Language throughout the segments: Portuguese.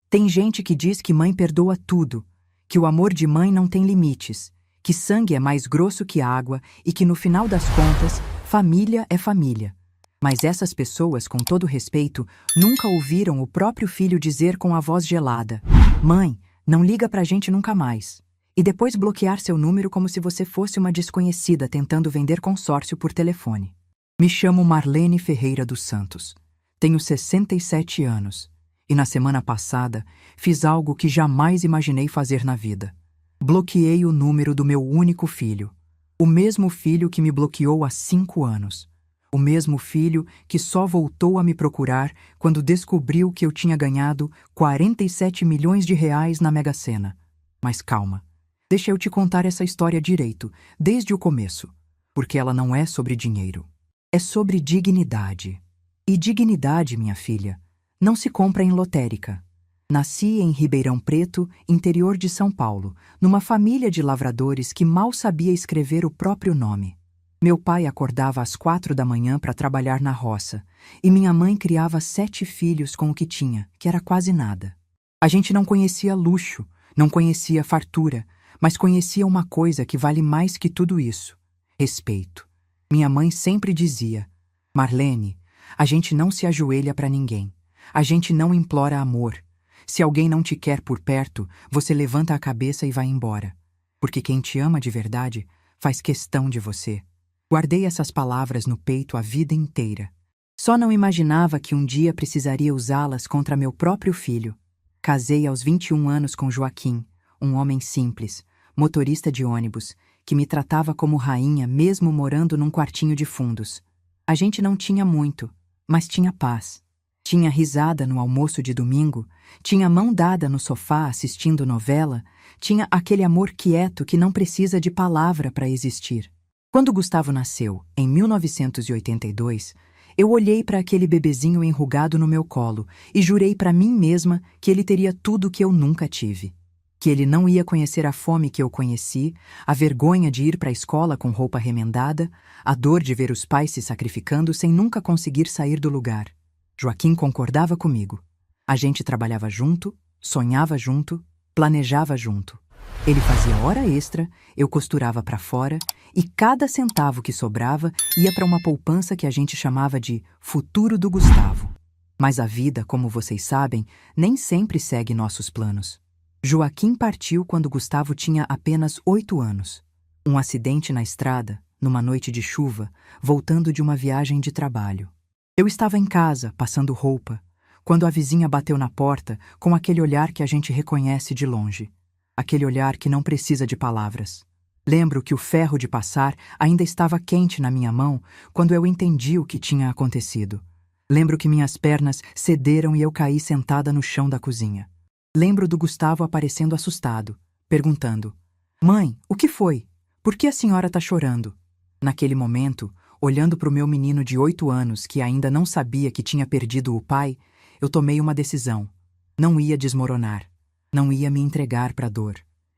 Tem gente que diz que mãe perdoa tudo, que o amor de mãe não tem limites, que sangue é mais grosso que água e que, no final das contas, família é família. Mas essas pessoas, com todo respeito, nunca ouviram o próprio filho dizer com a voz gelada: "Mãe, não liga pra gente nunca mais." E depois bloquear seu número como se você fosse uma desconhecida tentando vender consórcio por telefone. Me chamo Marlene Ferreira dos Santos. Tenho 67 anos. E na semana passada, fiz algo que jamais imaginei fazer na vida. Bloqueei o número do meu único filho. O mesmo filho que me bloqueou há 5 anos. O mesmo filho que só voltou a me procurar quando descobriu que eu tinha ganhado 47 milhões de reais na Mega Sena. Mas calma, deixa eu te contar essa história direito, desde o começo, porque ela não é sobre dinheiro. É sobre dignidade. E dignidade, minha filha, não se compra em lotérica. Nasci em Ribeirão Preto, interior de São Paulo, numa família de lavradores que mal sabia escrever o próprio nome. Meu pai acordava às 4 da manhã para trabalhar na roça, e minha mãe criava 7 filhos com o que tinha, que era quase nada. A gente não conhecia luxo, não conhecia fartura, mas conhecia uma coisa que vale mais que tudo isso: respeito. Minha mãe sempre dizia: "Marlene, a gente não se ajoelha para ninguém. A gente não implora amor. Se alguém não te quer por perto, você levanta a cabeça e vai embora. Porque quem te ama de verdade faz questão de você." Guardei essas palavras no peito a vida inteira. Só não imaginava que um dia precisaria usá-las contra meu próprio filho. Casei aos 21 anos com Joaquim, um homem simples, motorista de ônibus, que me tratava como rainha mesmo morando num quartinho de fundos. A gente não tinha muito, mas tinha paz. Tinha risada no almoço de domingo, tinha mão dada no sofá assistindo novela, tinha aquele amor quieto que não precisa de palavra para existir. Quando Gustavo nasceu, em 1982, eu olhei para aquele bebezinho enrugado no meu colo e jurei para mim mesma que ele teria tudo que eu nunca tive. Que ele não ia conhecer a fome que eu conheci, a vergonha de ir para a escola com roupa remendada, a dor de ver os pais se sacrificando sem nunca conseguir sair do lugar. Joaquim concordava comigo. A gente trabalhava junto, sonhava junto, planejava junto. Ele fazia hora extra, eu costurava para fora e cada centavo que sobrava ia para uma poupança que a gente chamava de futuro do Gustavo. Mas a vida, como vocês sabem, nem sempre segue nossos planos. Joaquim partiu quando Gustavo tinha apenas 8 anos. Um acidente na estrada, numa noite de chuva, voltando de uma viagem de trabalho. Eu estava em casa, passando roupa, quando a vizinha bateu na porta com aquele olhar que a gente reconhece de longe. Aquele olhar que não precisa de palavras. Lembro que o ferro de passar ainda estava quente na minha mão quando eu entendi o que tinha acontecido. Lembro que minhas pernas cederam e eu caí sentada no chão da cozinha. Lembro do Gustavo aparecendo assustado, perguntando: "Mãe, o que foi? Por que a senhora está chorando?" Naquele momento, olhando para o meu menino de 8 anos que ainda não sabia que tinha perdido o pai, eu tomei uma decisão. Não ia desmoronar. Não ia me entregar para a dor.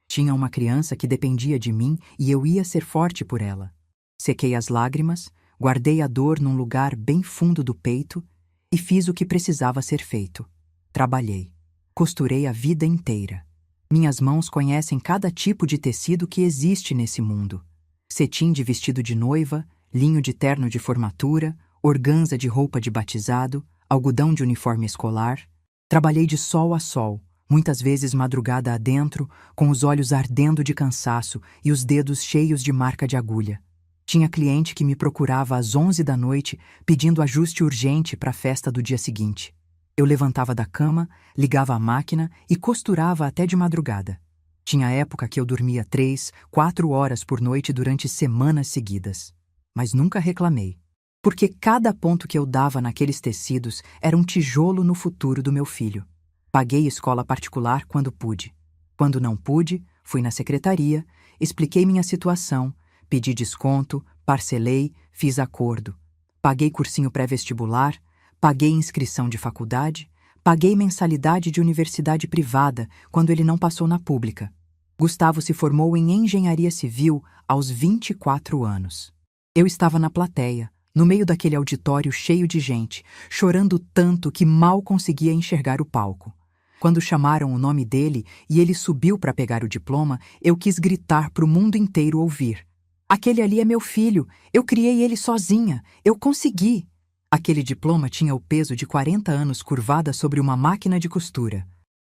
Tinha uma criança que dependia de mim e eu ia ser forte por ela. Sequei as lágrimas, guardei a dor num lugar bem fundo do peito e fiz o que precisava ser feito. Trabalhei. Costurei a vida inteira. Minhas mãos conhecem cada tipo de tecido que existe nesse mundo. Cetim de vestido de noiva, linho de terno de formatura, organza de roupa de batizado, algodão de uniforme escolar. Trabalhei de sol a sol, muitas vezes madrugada adentro, com os olhos ardendo de cansaço e os dedos cheios de marca de agulha. Tinha cliente que me procurava às 11 da noite pedindo ajuste urgente para a festa do dia seguinte. Eu levantava da cama, ligava a máquina e costurava até de madrugada. Tinha época que eu dormia 3, 4 horas por noite durante semanas seguidas. Mas nunca reclamei, porque cada ponto que eu dava naqueles tecidos era um tijolo no futuro do meu filho. Paguei escola particular quando pude. Quando não pude, fui na secretaria, expliquei minha situação, pedi desconto, parcelei, fiz acordo. Paguei cursinho pré-vestibular, paguei inscrição de faculdade, paguei mensalidade de universidade privada quando ele não passou na pública. Gustavo se formou em engenharia civil aos 24 anos. Eu estava na plateia, no meio daquele auditório cheio de gente, chorando tanto que mal conseguia enxergar o palco. Quando chamaram o nome dele e ele subiu para pegar o diploma, eu quis gritar para o mundo inteiro ouvir. Aquele ali é meu filho, eu criei ele sozinha, eu consegui. Aquele diploma tinha o peso de 40 anos curvada sobre uma máquina de costura.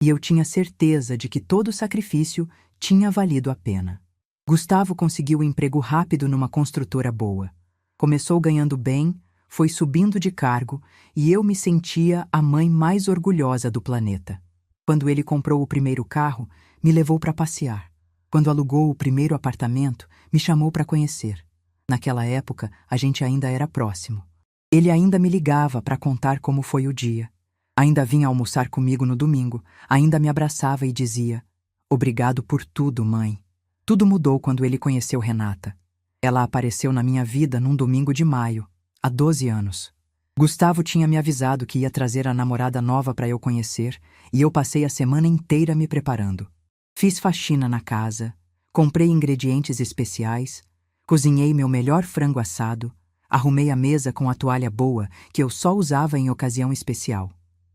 E eu tinha certeza de que todo o sacrifício tinha valido a pena. Gustavo conseguiu um emprego rápido numa construtora boa. Começou ganhando bem, foi subindo de cargo e eu me sentia a mãe mais orgulhosa do planeta. Quando ele comprou o primeiro carro, me levou para passear. Quando alugou o primeiro apartamento, me chamou para conhecer. Naquela época, a gente ainda era próximo. Ele ainda me ligava para contar como foi o dia. Ainda vinha almoçar comigo no domingo, ainda me abraçava e dizia: "Obrigado por tudo, mãe." Tudo mudou quando ele conheceu Renata. Ela apareceu na minha vida num domingo de maio, há 12 anos. Gustavo tinha me avisado que ia trazer a namorada nova para eu conhecer, e eu passei a semana inteira me preparando. Fiz faxina na casa, comprei ingredientes especiais, cozinhei meu melhor frango assado, arrumei a mesa com a toalha boa que eu só usava em ocasião especial.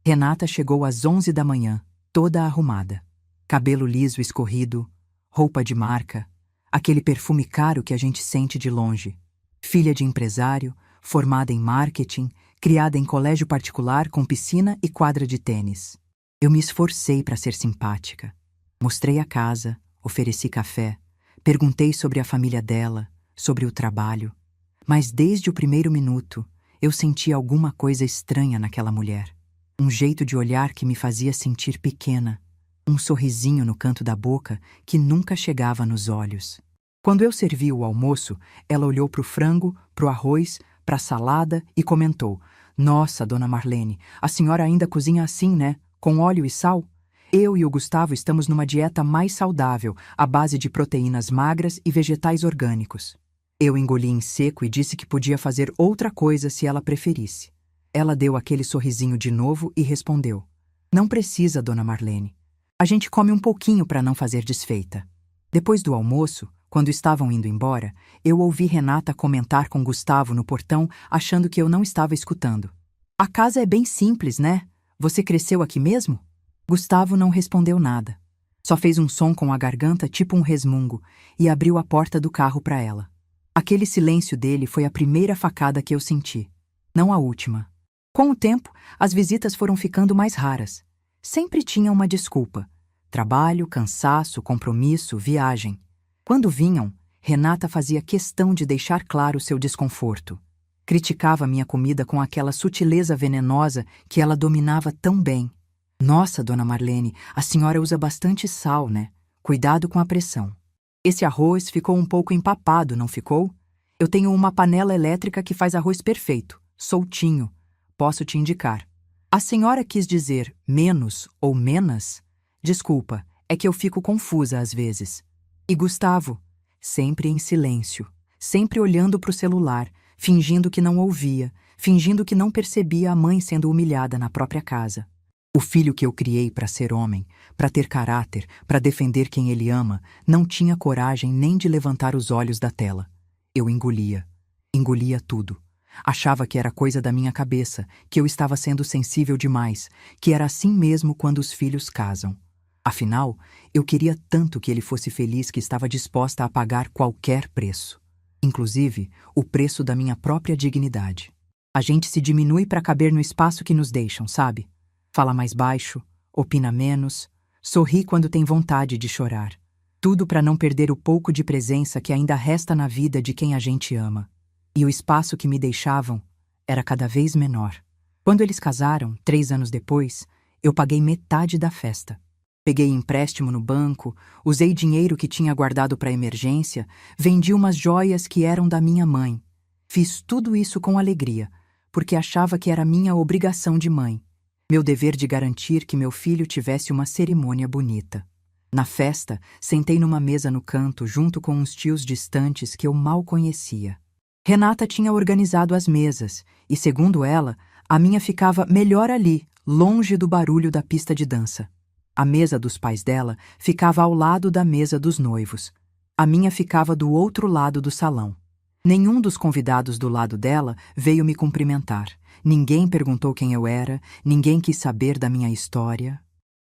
Renata chegou às 11 da manhã, toda arrumada. Cabelo liso escorrido, roupa de marca, aquele perfume caro que a gente sente de longe. Filha de empresário, formada em marketing, criada em colégio particular com piscina e quadra de tênis. Eu me esforcei para ser simpática. Mostrei a casa, ofereci café, perguntei sobre a família dela, sobre o trabalho. Mas desde o primeiro minuto, eu senti alguma coisa estranha naquela mulher. Um jeito de olhar que me fazia sentir pequena. Um sorrisinho no canto da boca que nunca chegava nos olhos. Quando eu servi o almoço, ela olhou para o frango, para o arroz, para a salada e comentou: "Nossa, dona Marlene, a senhora ainda cozinha assim, né? Com óleo e sal? Eu e o Gustavo estamos numa dieta mais saudável, à base de proteínas magras e vegetais orgânicos." Eu engoli em seco e disse que podia fazer outra coisa se ela preferisse. Ela deu aquele sorrisinho de novo e respondeu: "Não precisa, dona Marlene. A gente come um pouquinho para não fazer desfeita." Depois do almoço, quando estavam indo embora, eu ouvi Renata comentar com Gustavo no portão, achando que eu não estava escutando. "A casa é bem simples, né? Você cresceu aqui mesmo?" Gustavo não respondeu nada. Só fez um som com a garganta tipo um resmungo e abriu a porta do carro para ela. Aquele silêncio dele foi a primeira facada que eu senti. Não a última. Com o tempo, as visitas foram ficando mais raras. Sempre tinha uma desculpa. Trabalho, cansaço, compromisso, viagem. Quando vinham, Renata fazia questão de deixar claro seu desconforto. Criticava minha comida com aquela sutileza venenosa que ela dominava tão bem. "Nossa, dona Marlene, a senhora usa bastante sal, né? Cuidado com a pressão. Esse arroz ficou um pouco empapado, não ficou? Eu tenho uma panela elétrica que faz arroz perfeito, soltinho. Posso te indicar." "A senhora quis dizer menos ou menas?" "Desculpa, é que eu fico confusa às vezes." E Gustavo, sempre em silêncio, sempre olhando para o celular, fingindo que não ouvia, fingindo que não percebia a mãe sendo humilhada na própria casa. O filho que eu criei para ser homem, para ter caráter, para defender quem ele ama, não tinha coragem nem de levantar os olhos da tela. Eu engolia. Engolia tudo. Achava que era coisa da minha cabeça, que eu estava sendo sensível demais, que era assim mesmo quando os filhos casam. Afinal, eu queria tanto que ele fosse feliz que estava disposta a pagar qualquer preço. Inclusive, o preço da minha própria dignidade. A gente se diminui para caber no espaço que nos deixam, sabe? Fala mais baixo, opina menos, sorri quando tem vontade de chorar. Tudo para não perder o pouco de presença que ainda resta na vida de quem a gente ama. E o espaço que me deixavam era cada vez menor. Quando eles casaram, 3 anos depois, eu paguei metade da festa. Peguei empréstimo no banco, usei dinheiro que tinha guardado para emergência, vendi umas joias que eram da minha mãe. Fiz tudo isso com alegria, porque achava que era minha obrigação de mãe, meu dever de garantir que meu filho tivesse uma cerimônia bonita. Na festa, sentei numa mesa no canto junto com uns tios distantes que eu mal conhecia. Renata tinha organizado as mesas e, segundo ela, a minha ficava melhor ali, longe do barulho da pista de dança. A mesa dos pais dela ficava ao lado da mesa dos noivos. A minha ficava do outro lado do salão. Nenhum dos convidados do lado dela veio me cumprimentar. Ninguém perguntou quem eu era, ninguém quis saber da minha história.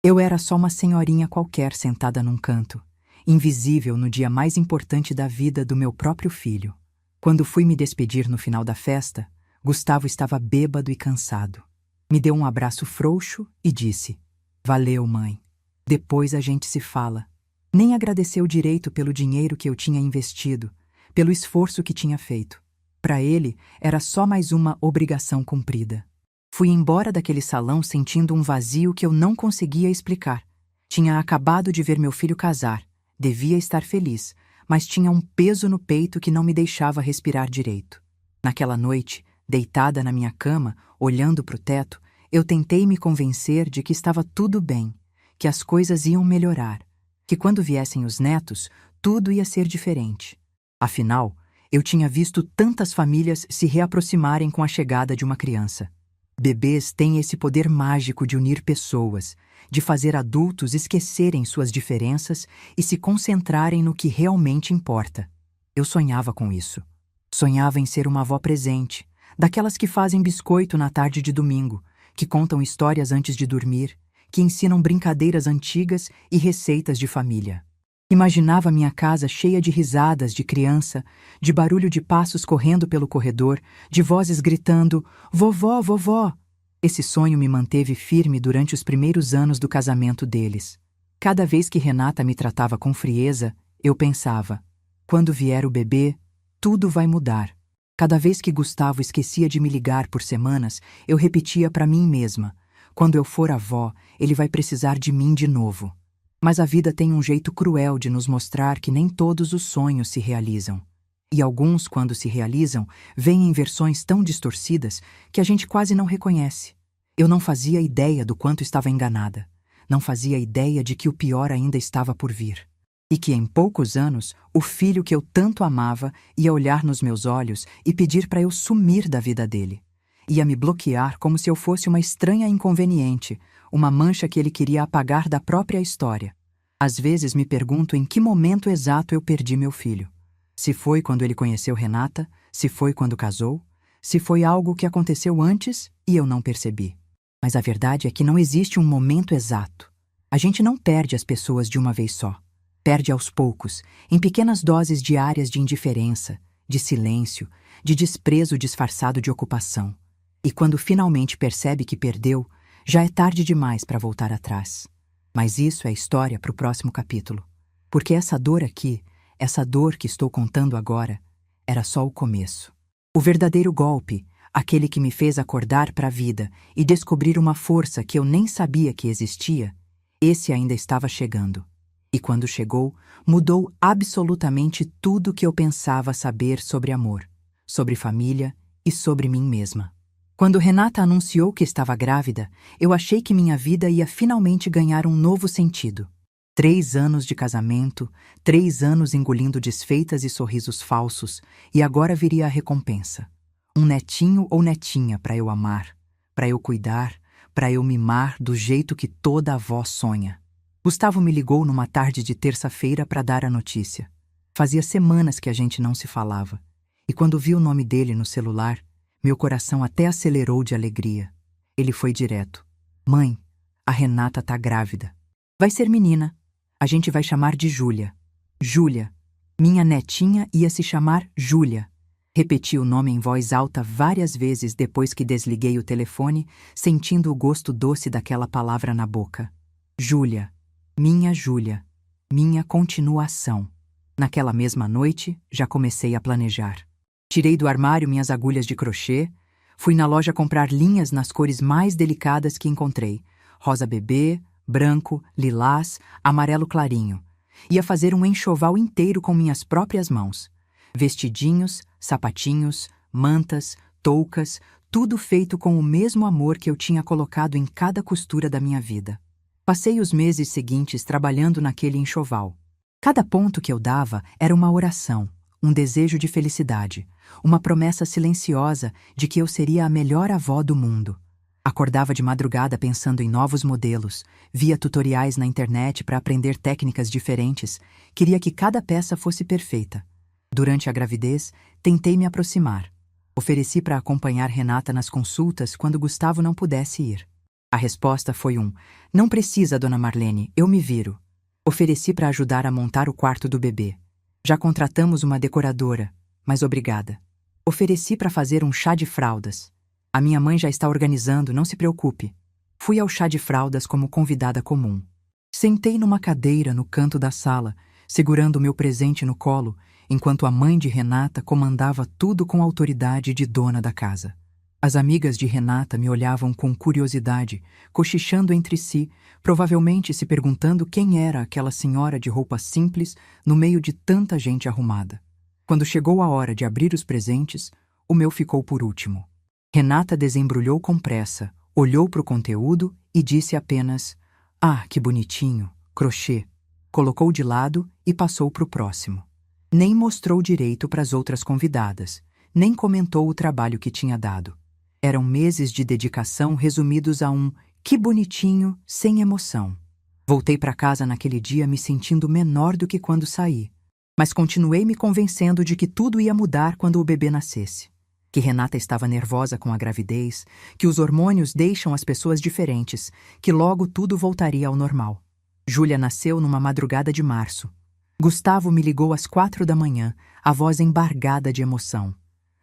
Eu era só uma senhorinha qualquer sentada num canto, invisível no dia mais importante da vida do meu próprio filho. Quando fui me despedir no final da festa, Gustavo estava bêbado e cansado. Me deu um abraço frouxo e disse: "Valeu, mãe. Depois a gente se fala." Nem agradeceu direito pelo dinheiro que eu tinha investido, pelo esforço que tinha feito. Para ele, era só mais uma obrigação cumprida. Fui embora daquele salão sentindo um vazio que eu não conseguia explicar. Tinha acabado de ver meu filho casar, devia estar feliz, mas tinha um peso no peito que não me deixava respirar direito. Naquela noite, deitada na minha cama, olhando para o teto, eu tentei me convencer de que estava tudo bem, que as coisas iam melhorar, que quando viessem os netos, tudo ia ser diferente. Afinal, eu tinha visto tantas famílias se reaproximarem com a chegada de uma criança. Bebês têm esse poder mágico de unir pessoas, de fazer adultos esquecerem suas diferenças e se concentrarem no que realmente importa. Eu sonhava com isso. Sonhava em ser uma avó presente, daquelas que fazem biscoito na tarde de domingo, que contam histórias antes de dormir, que ensinam brincadeiras antigas e receitas de família. Imaginava minha casa cheia de risadas de criança, de barulho de passos correndo pelo corredor, de vozes gritando: "Vovó, vovó!" Esse sonho me manteve firme durante os primeiros anos do casamento deles. Cada vez que Renata me tratava com frieza, eu pensava: quando vier o bebê, tudo vai mudar. Cada vez que Gustavo esquecia de me ligar por semanas, eu repetia para mim mesma: quando eu for avó, ele vai precisar de mim de novo. Mas a vida tem um jeito cruel de nos mostrar que nem todos os sonhos se realizam. E alguns, quando se realizam, vêm em versões tão distorcidas que a gente quase não reconhece. Eu não fazia ideia do quanto estava enganada. Não fazia ideia de que o pior ainda estava por vir. E que em poucos anos, o filho que eu tanto amava ia olhar nos meus olhos e pedir para eu sumir da vida dele. Ia me bloquear como se eu fosse uma estranha inconveniente, uma mancha que ele queria apagar da própria história. Às vezes me pergunto em que momento exato eu perdi meu filho. Se foi quando ele conheceu Renata, se foi quando casou, se foi algo que aconteceu antes e eu não percebi. Mas a verdade é que não existe um momento exato. A gente não perde as pessoas de uma vez só. Perde aos poucos, em pequenas doses diárias de indiferença, de silêncio, de desprezo disfarçado de ocupação. E quando finalmente percebe que perdeu, já é tarde demais para voltar atrás. Mas isso é história para o próximo capítulo. Porque essa dor aqui, essa dor que estou contando agora, era só o começo. O verdadeiro golpe, aquele que me fez acordar para a vida e descobrir uma força que eu nem sabia que existia, esse ainda estava chegando. E quando chegou, mudou absolutamente tudo que eu pensava saber sobre amor, sobre família e sobre mim mesma. Quando Renata anunciou que estava grávida, eu achei que minha vida ia finalmente ganhar um novo sentido. 3 anos de casamento, 3 anos engolindo desfeitas e sorrisos falsos, e agora viria a recompensa. Um netinho ou netinha para eu amar, para eu cuidar, para eu mimar do jeito que toda avó sonha. Gustavo me ligou numa tarde de terça-feira para dar a notícia. Fazia semanas que a gente não se falava, e quando vi o nome dele no celular, meu coração até acelerou de alegria. Ele foi direto: "Mãe, a Renata tá grávida. Vai ser menina. A gente vai chamar de Júlia. Júlia. Minha netinha ia se chamar Júlia." Repeti o nome em voz alta várias vezes depois que desliguei o telefone, sentindo o gosto doce daquela palavra na boca. Júlia. Minha Júlia. Minha continuação. Naquela mesma noite, já comecei a planejar. Tirei do armário minhas agulhas de crochê, fui na loja comprar linhas nas cores mais delicadas que encontrei: rosa bebê, branco, lilás, amarelo clarinho. Ia fazer um enxoval inteiro com minhas próprias mãos. Vestidinhos, sapatinhos, mantas, toucas, tudo feito com o mesmo amor que eu tinha colocado em cada costura da minha vida. Passei os meses seguintes trabalhando naquele enxoval. Cada ponto que eu dava era uma oração, um desejo de felicidade, uma promessa silenciosa de que eu seria a melhor avó do mundo. Acordava de madrugada pensando em novos modelos, via tutoriais na internet para aprender técnicas diferentes, queria que cada peça fosse perfeita. Durante a gravidez, tentei me aproximar. Ofereci para acompanhar Renata nas consultas quando Gustavo não pudesse ir. A resposta foi não precisa, dona Marlene, eu me viro. Ofereci para ajudar a montar o quarto do bebê. Já contratamos uma decoradora, mas obrigada. Ofereci para fazer um chá de fraldas. A minha mãe já está organizando, não se preocupe. Fui ao chá de fraldas como convidada comum. Sentei numa cadeira no canto da sala, segurando meu presente no colo, enquanto a mãe de Renata comandava tudo com a autoridade de dona da casa. As amigas de Renata me olhavam com curiosidade, cochichando entre si, provavelmente se perguntando quem era aquela senhora de roupa simples no meio de tanta gente arrumada. Quando chegou a hora de abrir os presentes, o meu ficou por último. Renata desembrulhou com pressa, olhou para o conteúdo e disse apenas: "Ah, que bonitinho, crochê." Colocou de lado e passou para o próximo. Nem mostrou direito para as outras convidadas, nem comentou o trabalho que tinha dado. Eram meses de dedicação resumidos a "que bonitinho", sem emoção. Voltei para casa naquele dia me sentindo menor do que quando saí, mas continuei me convencendo de que tudo ia mudar quando o bebê nascesse. Que Renata estava nervosa com a gravidez, que os hormônios deixam as pessoas diferentes, que logo tudo voltaria ao normal. Júlia nasceu numa madrugada de março. Gustavo me ligou às 4 da manhã, a voz embargada de emoção.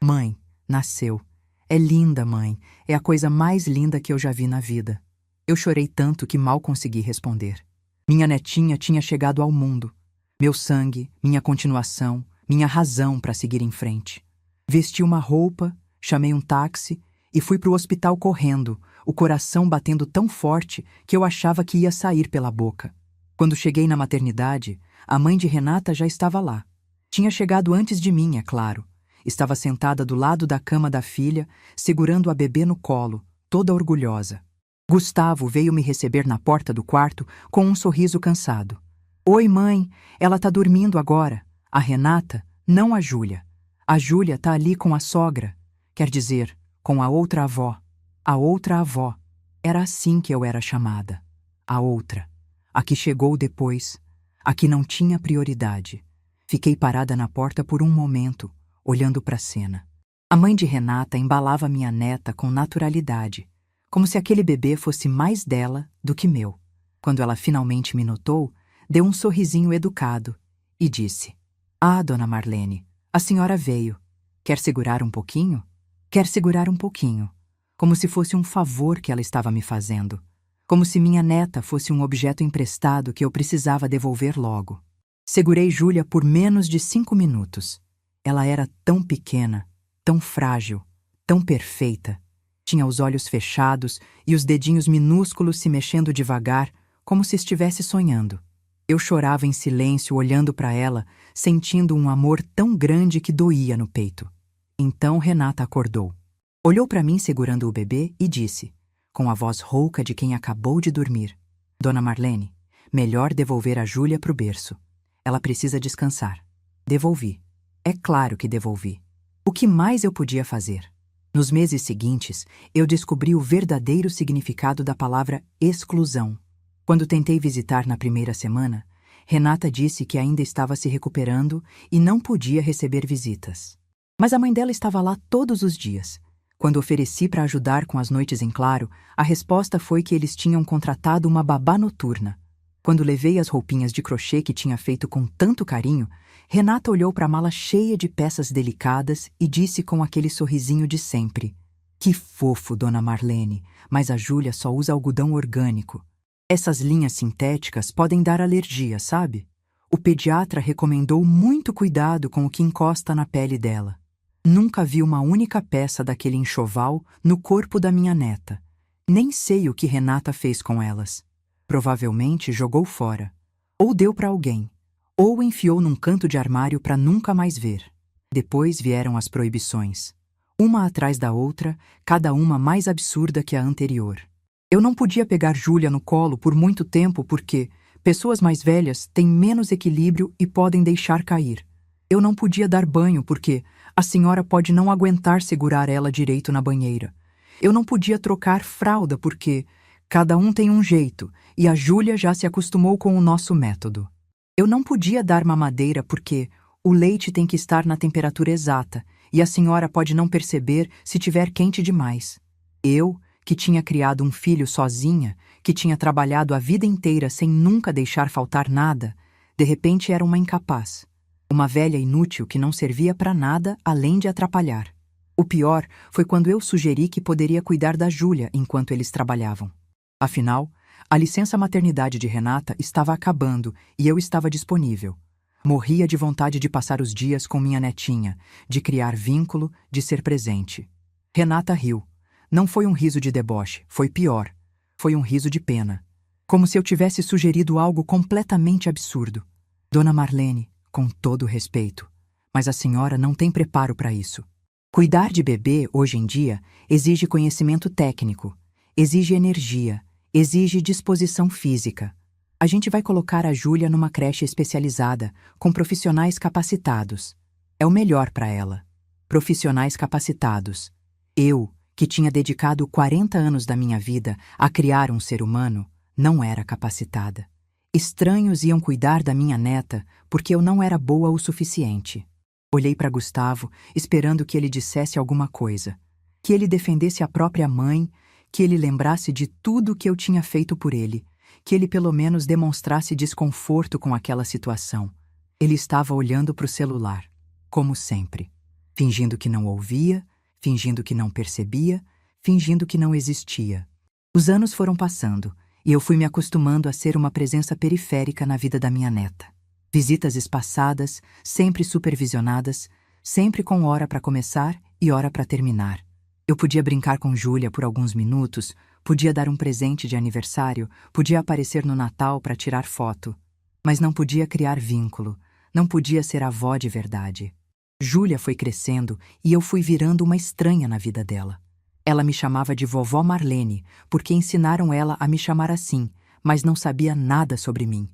"Mãe, nasceu. É linda, mãe. É a coisa mais linda que eu já vi na vida." Eu chorei tanto que mal consegui responder. Minha netinha tinha chegado ao mundo. Meu sangue, minha continuação, minha razão para seguir em frente. Vesti uma roupa, chamei um táxi e fui para o hospital correndo, o coração batendo tão forte que eu achava que ia sair pela boca. Quando cheguei na maternidade, a mãe de Renata já estava lá. Tinha chegado antes de mim, é claro. Estava sentada do lado da cama da filha, segurando a bebê no colo, toda orgulhosa. Gustavo veio me receber na porta do quarto com um sorriso cansado. "Oi, mãe, ela tá dormindo agora. A Renata, não a Júlia. A Júlia tá ali com a sogra. Quer dizer, com a outra avó. A outra avó. Era assim que eu era chamada. A outra. A que chegou depois. A que não tinha prioridade." Fiquei parada na porta por um momento, olhando para a cena. A mãe de Renata embalava minha neta com naturalidade, como se aquele bebê fosse mais dela do que meu. Quando ela finalmente me notou, deu um sorrisinho educado e disse: "Ah, dona Marlene, a senhora veio. Quer segurar um pouquinho?" Quer segurar um pouquinho, como se fosse um favor que ela estava me fazendo, como se minha neta fosse um objeto emprestado que eu precisava devolver logo. Segurei Júlia por menos de 5 minutos. Ela era tão pequena, tão frágil, tão perfeita. Tinha os olhos fechados e os dedinhos minúsculos se mexendo devagar, como se estivesse sonhando. Eu chorava em silêncio olhando para ela, sentindo um amor tão grande que doía no peito. Então Renata acordou. Olhou para mim segurando o bebê e disse, com a voz rouca de quem acabou de dormir: "Dona Marlene, melhor devolver a Júlia para o berço. Ela precisa descansar." Devolvi. É claro que devolvi. O que mais eu podia fazer? Nos meses seguintes, eu descobri o verdadeiro significado da palavra exclusão. Quando tentei visitar na primeira semana, Renata disse que ainda estava se recuperando e não podia receber visitas. Mas a mãe dela estava lá todos os dias. Quando ofereci para ajudar com as noites em claro, a resposta foi que eles tinham contratado uma babá noturna. Quando levei as roupinhas de crochê que tinha feito com tanto carinho, Renata olhou para a mala cheia de peças delicadas e disse com aquele sorrisinho de sempre: "Que fofo, dona Marlene, mas a Júlia só usa algodão orgânico. Essas linhas sintéticas podem dar alergia, sabe? O pediatra recomendou muito cuidado com o que encosta na pele dela." Nunca vi uma única peça daquele enxoval no corpo da minha neta. Nem sei o que Renata fez com elas. Provavelmente jogou fora, ou deu para alguém, ou enfiou num canto de armário para nunca mais ver. Depois vieram as proibições, uma atrás da outra, cada uma mais absurda que a anterior. Eu não podia pegar Júlia no colo por muito tempo porque pessoas mais velhas têm menos equilíbrio e podem deixar cair. Eu não podia dar banho porque a senhora pode não aguentar segurar ela direito na banheira. Eu não podia trocar fralda porque cada um tem um jeito e a Júlia já se acostumou com o nosso método. Eu não podia dar mamadeira porque o leite tem que estar na temperatura exata e a senhora pode não perceber se tiver quente demais. Eu, que tinha criado um filho sozinha, que tinha trabalhado a vida inteira sem nunca deixar faltar nada, de repente era uma incapaz. Uma velha inútil que não servia para nada além de atrapalhar. O pior foi quando eu sugeri que poderia cuidar da Júlia enquanto eles trabalhavam. Afinal, a licença maternidade de Renata estava acabando e eu estava disponível. Morria de vontade de passar os dias com minha netinha, de criar vínculo, de ser presente. Renata riu. Não foi um riso de deboche, foi pior. Foi um riso de pena. Como se eu tivesse sugerido algo completamente absurdo. Dona Marlene, com todo respeito, mas a senhora não tem preparo para isso. Cuidar de bebê, hoje em dia, exige conhecimento técnico, exige energia, exige disposição física. A gente vai colocar a Júlia numa creche especializada, com profissionais capacitados. É o melhor para ela. Profissionais capacitados. Eu, que tinha dedicado 40 anos da minha vida a criar um ser humano, não era capacitada. Estranhos iam cuidar da minha neta porque eu não era boa o suficiente. Olhei para Gustavo, esperando que ele dissesse alguma coisa. Que ele defendesse a própria mãe, que ele lembrasse de tudo que eu tinha feito por ele, que ele pelo menos demonstrasse desconforto com aquela situação. Ele estava olhando para o celular, como sempre, fingindo que não ouvia, fingindo que não percebia, fingindo que não existia. Os anos foram passando, e eu fui me acostumando a ser uma presença periférica na vida da minha neta. Visitas espaçadas, sempre supervisionadas, sempre com hora para começar e hora para terminar. Eu podia brincar com Júlia por alguns minutos, podia dar um presente de aniversário, podia aparecer no Natal para tirar foto, mas não podia criar vínculo, não podia ser avó de verdade. Júlia foi crescendo e eu fui virando uma estranha na vida dela. Ela me chamava de vovó Marlene, porque ensinaram ela a me chamar assim, mas não sabia nada sobre mim.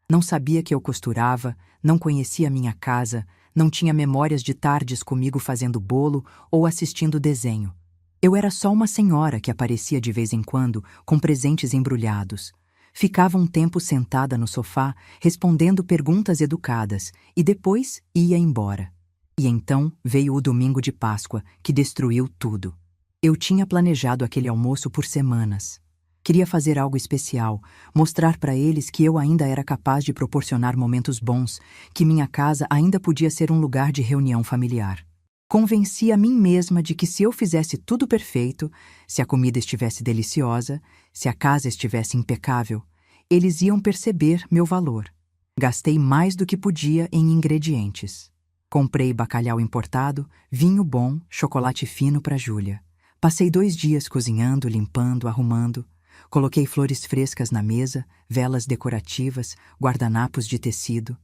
Não sabia que eu costurava, não conhecia minha casa, não tinha memórias de tardes comigo fazendo bolo ou assistindo desenho. Eu era só uma senhora que aparecia de vez em quando com presentes embrulhados. Ficava um tempo sentada no sofá, respondendo perguntas educadas, e depois ia embora. E então veio o domingo de Páscoa, que destruiu tudo. Eu tinha planejado aquele almoço por semanas. Queria fazer algo especial, mostrar para eles que eu ainda era capaz de proporcionar momentos bons, que minha casa ainda podia ser um lugar de reunião familiar. Convenci a mim mesma de que se eu fizesse tudo perfeito, se a comida estivesse deliciosa, se a casa estivesse impecável, eles iam perceber meu valor. Gastei mais do que podia em ingredientes. Comprei bacalhau importado, vinho bom, chocolate fino para Júlia. Passei 2 dias cozinhando, limpando, arrumando. Coloquei flores frescas na mesa, velas decorativas, guardanapos de tecido.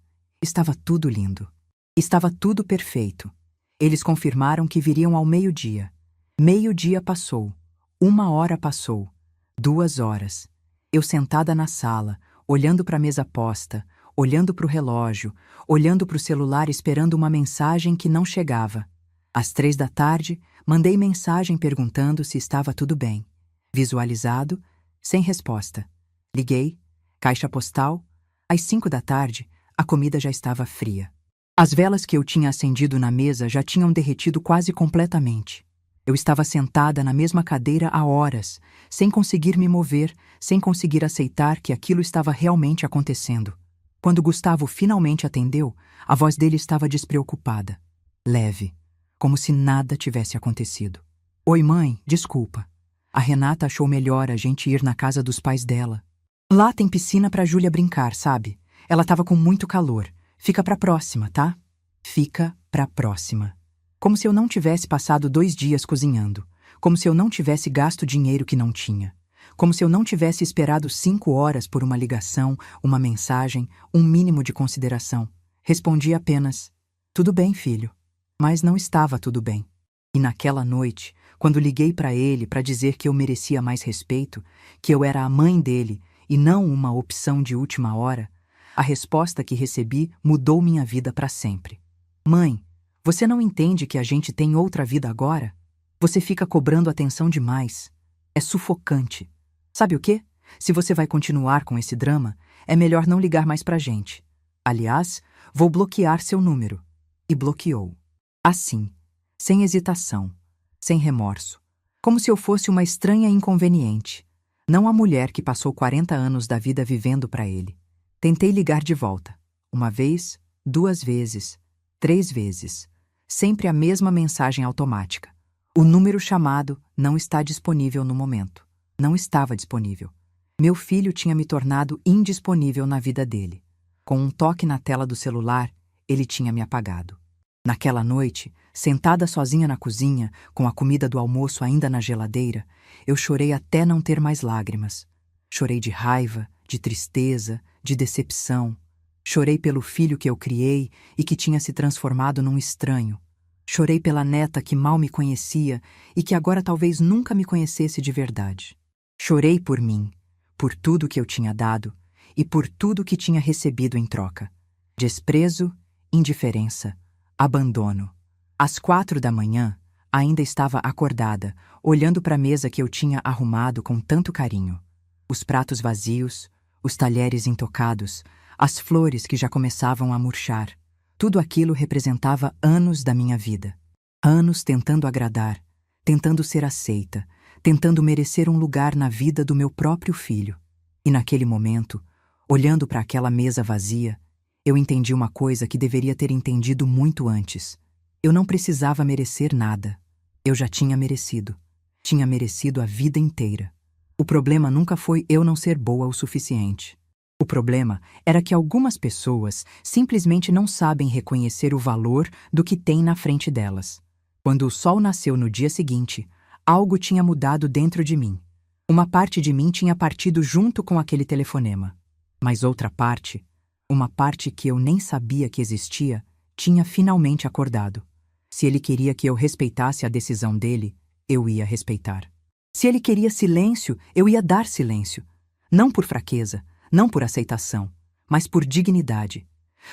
Estava tudo lindo. Estava tudo perfeito. Eles confirmaram que viriam ao meio-dia. Meio-dia passou. 1 hora passou. 2 horas. Eu sentada na sala, olhando para a mesa posta, olhando para o relógio, olhando para o celular esperando uma mensagem que não chegava. Às 3 da tarde, mandei mensagem perguntando se estava tudo bem. Visualizado, sem resposta. Liguei, caixa postal. Às 5 da tarde, a comida já estava fria. As velas que eu tinha acendido na mesa já tinham derretido quase completamente. Eu estava sentada na mesma cadeira há horas, sem conseguir me mover, sem conseguir aceitar que aquilo estava realmente acontecendo. Quando Gustavo finalmente atendeu, a voz dele estava despreocupada, leve, como se nada tivesse acontecido. Oi, mãe, desculpa. A Renata achou melhor a gente ir na casa dos pais dela. Lá tem piscina pra Júlia brincar, sabe? Ela tava com muito calor. Fica pra próxima, tá? Fica pra próxima. Como se eu não tivesse passado 2 dias cozinhando. Como se eu não tivesse gasto dinheiro que não tinha. Como se eu não tivesse esperado 5 horas por uma ligação, uma mensagem, um mínimo de consideração. Respondi apenas, tudo bem, filho. Mas não estava tudo bem. E naquela noite, quando liguei para ele para dizer que eu merecia mais respeito, que eu era a mãe dele e não uma opção de última hora, a resposta que recebi mudou minha vida para sempre. Mãe, você não entende que a gente tem outra vida agora? Você fica cobrando atenção demais. É sufocante. Sabe o quê? Se você vai continuar com esse drama, é melhor não ligar mais pra gente. Aliás, vou bloquear seu número. E bloqueou. Assim, sem hesitação, sem remorso, Como se eu fosse uma estranha inconveniente, não a mulher que passou 40 anos da vida vivendo para ele. Tentei ligar de volta. Uma vez, 2 vezes, 3 vezes. Sempre a mesma mensagem automática. O número chamado não está disponível no momento. Não estava disponível. Meu filho tinha me tornado indisponível na vida dele. Com um toque na tela do celular, ele tinha me apagado. Naquela noite, sentada sozinha na cozinha, com a comida do almoço ainda na geladeira, eu chorei até não ter mais lágrimas. Chorei de raiva, de tristeza, de decepção. Chorei pelo filho que eu criei e que tinha se transformado num estranho. Chorei pela neta que mal me conhecia e que agora talvez nunca me conhecesse de verdade. Chorei por mim, por tudo que eu tinha dado e por tudo que tinha recebido em troca. Desprezo, indiferença, abandono. Às 4 da manhã, ainda estava acordada, olhando para a mesa que eu tinha arrumado com tanto carinho. Os pratos vazios, os talheres intocados, as flores que já começavam a murchar. Tudo aquilo representava anos da minha vida. Anos tentando agradar, tentando ser aceita, tentando merecer um lugar na vida do meu próprio filho. E naquele momento, olhando para aquela mesa vazia, eu entendi uma coisa que deveria ter entendido muito antes. Eu não precisava merecer nada. Eu já tinha merecido. Tinha merecido a vida inteira. O problema nunca foi eu não ser boa o suficiente. O problema era que algumas pessoas simplesmente não sabem reconhecer o valor do que têm na frente delas. Quando o sol nasceu no dia seguinte, algo tinha mudado dentro de mim. Uma parte de mim tinha partido junto com aquele telefonema. Mas outra parte, uma parte que eu nem sabia que existia, tinha finalmente acordado. Se ele queria que eu respeitasse a decisão dele, eu ia respeitar. Se ele queria silêncio, eu ia dar silêncio. Não por fraqueza, não por aceitação, mas por dignidade.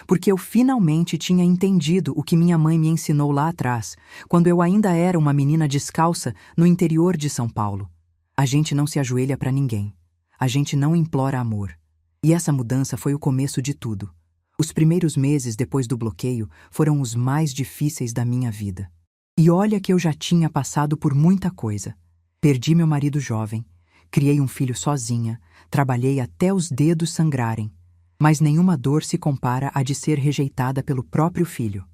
Porque eu finalmente tinha entendido o que minha mãe me ensinou lá atrás, quando eu ainda era uma menina descalça no interior de São Paulo. A gente não se ajoelha para ninguém. A gente não implora amor. E essa mudança foi o começo de tudo. Os primeiros meses depois do bloqueio foram os mais difíceis da minha vida. E olha que eu já tinha passado por muita coisa. Perdi meu marido jovem, criei um filho sozinha, trabalhei até os dedos sangrarem. Mas nenhuma dor se compara à de ser rejeitada pelo próprio filho.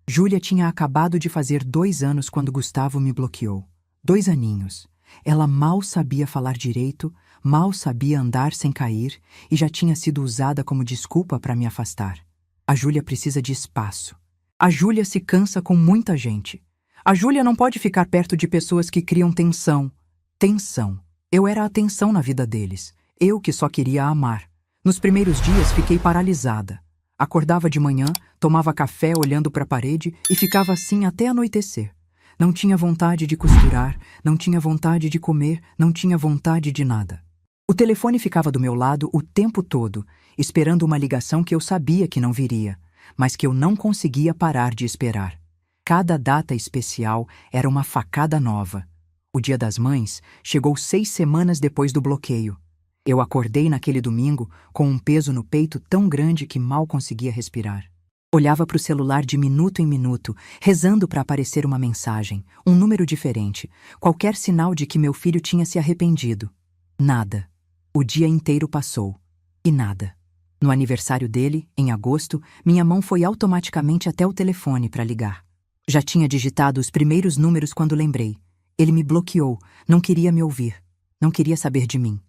Júlia tinha acabado de fazer 2 anos quando Gustavo me bloqueou. 2 aninhos. Ela mal sabia falar direito, mal sabia andar sem cair e já tinha sido usada como desculpa para me afastar. A Júlia precisa de espaço. A Júlia se cansa com muita gente. A Júlia não pode ficar perto de pessoas que criam tensão. Tensão. Eu era a tensão na vida deles. Eu que só queria amar. Nos primeiros dias fiquei paralisada. Acordava de manhã, tomava café olhando para a parede e ficava assim até anoitecer. Não tinha vontade de costurar, não tinha vontade de comer, não tinha vontade de nada. O telefone ficava do meu lado o tempo todo, esperando uma ligação que eu sabia que não viria, mas que eu não conseguia parar de esperar. Cada data especial era uma facada nova. O Dia das Mães chegou 6 semanas depois do bloqueio. Eu acordei naquele domingo com um peso no peito tão grande que mal conseguia respirar. Olhava para o celular de minuto em minuto, rezando para aparecer uma mensagem, um número diferente, qualquer sinal de que meu filho tinha se arrependido. Nada. O dia inteiro passou. E nada. No aniversário dele, em agosto, minha mão foi automaticamente até o telefone para ligar. Já tinha digitado os primeiros números quando lembrei. Ele me bloqueou, não queria me ouvir, não queria saber de mim.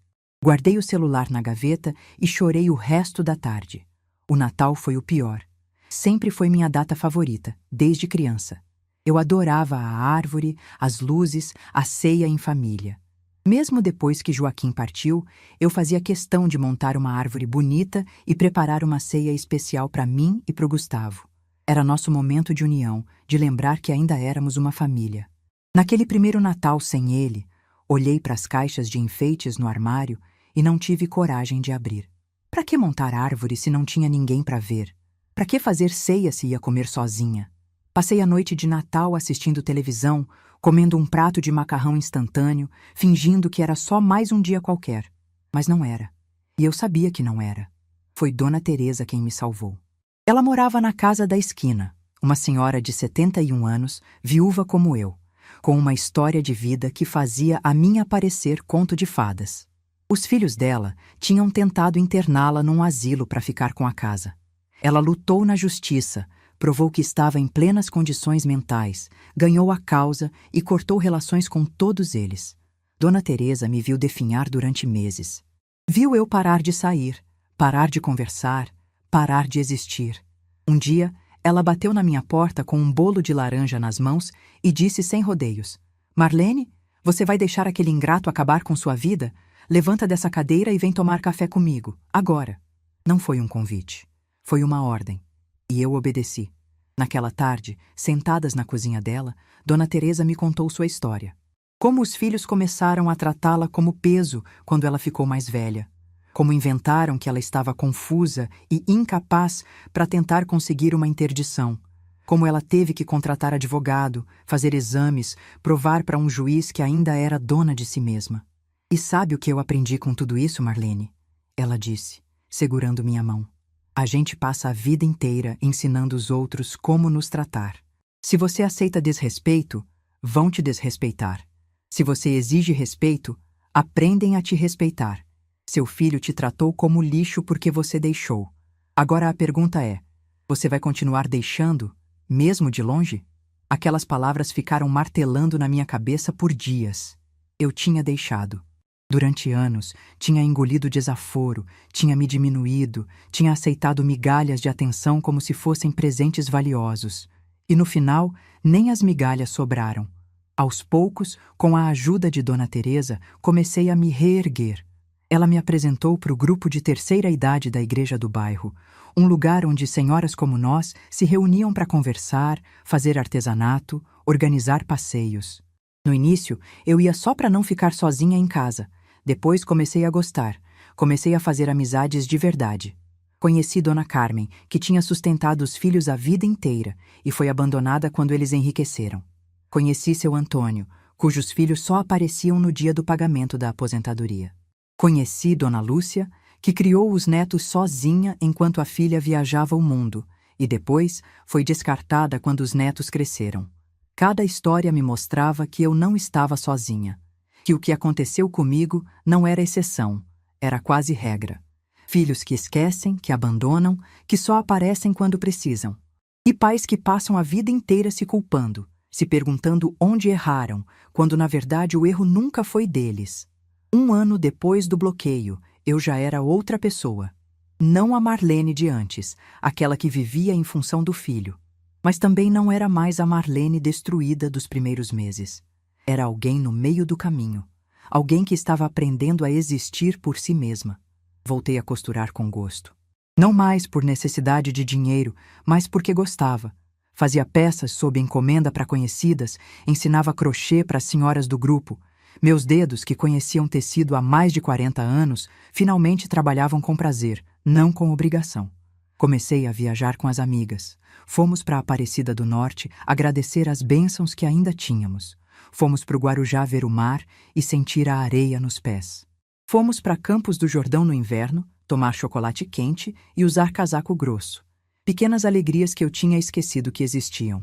Guardei o celular na gaveta e chorei o resto da tarde. O Natal foi o pior. Sempre foi minha data favorita, desde criança. Eu adorava a árvore, as luzes, a ceia em família. Mesmo depois que Joaquim partiu, eu fazia questão de montar uma árvore bonita e preparar uma ceia especial para mim e para o Gustavo. Era nosso momento de união, de lembrar que ainda éramos uma família. Naquele primeiro Natal sem ele, olhei para as caixas de enfeites no armário e não tive coragem de abrir. Para que montar árvore se não tinha ninguém para ver? Para que fazer ceia se ia comer sozinha? Passei a noite de Natal assistindo televisão, comendo um prato de macarrão instantâneo, fingindo que era só mais um dia qualquer. Mas não era. E eu sabia que não era. Foi Dona Teresa quem me salvou. Ela morava na casa da esquina, uma senhora de 71 anos, viúva como eu, com uma história de vida que fazia a minha parecer conto de fadas. Os filhos dela tinham tentado interná-la num asilo para ficar com a casa. Ela lutou na justiça, provou que estava em plenas condições mentais, ganhou a causa e cortou relações com todos eles. Dona Teresa me viu definhar durante meses. Viu eu parar de sair, parar de conversar, parar de existir. Um dia, ela bateu na minha porta com um bolo de laranja nas mãos e disse sem rodeios: "Marlene, você vai deixar aquele ingrato acabar com sua vida? Levanta dessa cadeira e vem tomar café comigo, agora." Não foi um convite. Foi uma ordem. E eu obedeci. Naquela tarde, sentadas na cozinha dela, Dona Teresa me contou sua história. Como os filhos começaram a tratá-la como peso quando ela ficou mais velha. Como inventaram que ela estava confusa e incapaz para tentar conseguir uma interdição. Como ela teve que contratar advogado, fazer exames, provar para um juiz que ainda era dona de si mesma. "E sabe o que eu aprendi com tudo isso, Marlene?" Ela disse, segurando minha mão. "A gente passa a vida inteira ensinando os outros como nos tratar. Se você aceita desrespeito, vão te desrespeitar. Se você exige respeito, aprendem a te respeitar. Seu filho te tratou como lixo porque você deixou. Agora a pergunta é: você vai continuar deixando, mesmo de longe?" Aquelas palavras ficaram martelando na minha cabeça por dias. Eu tinha deixado. Durante anos, tinha engolido desaforo, tinha me diminuído, tinha aceitado migalhas de atenção como se fossem presentes valiosos. E no final, nem as migalhas sobraram. Aos poucos, com a ajuda de Dona Teresa, comecei a me reerguer. Ela me apresentou para o grupo de terceira idade da igreja do bairro, um lugar onde senhoras como nós se reuniam para conversar, fazer artesanato, organizar passeios. No início, eu ia só para não ficar sozinha em casa. Depois comecei a gostar. Comecei a fazer amizades de verdade. Conheci Dona Carmen, que tinha sustentado os filhos a vida inteira e foi abandonada quando eles enriqueceram. Conheci seu Antônio, cujos filhos só apareciam no dia do pagamento da aposentadoria. Conheci Dona Lúcia, que criou os netos sozinha enquanto a filha viajava o mundo e depois foi descartada quando os netos cresceram. Cada história me mostrava que eu não estava sozinha, que o que aconteceu comigo não era exceção, era quase regra. Filhos que esquecem, que abandonam, que só aparecem quando precisam. E pais que passam a vida inteira se culpando, se perguntando onde erraram, quando na verdade o erro nunca foi deles. 1 ano depois do bloqueio, eu já era outra pessoa. Não a Marlene de antes, aquela que vivia em função do filho. Mas também não era mais a Marlene destruída dos primeiros meses. Era alguém no meio do caminho. Alguém que estava aprendendo a existir por si mesma. Voltei a costurar com gosto. Não mais por necessidade de dinheiro, mas porque gostava. Fazia peças sob encomenda para conhecidas, ensinava crochê para as senhoras do grupo. Meus dedos, que conheciam tecido há mais de 40 anos, finalmente trabalhavam com prazer, não com obrigação. Comecei a viajar com as amigas. Fomos para a Aparecida do Norte agradecer as bênçãos que ainda tínhamos. Fomos para o Guarujá ver o mar e sentir a areia nos pés. Fomos para Campos do Jordão no inverno, tomar chocolate quente e usar casaco grosso. Pequenas alegrias que eu tinha esquecido que existiam.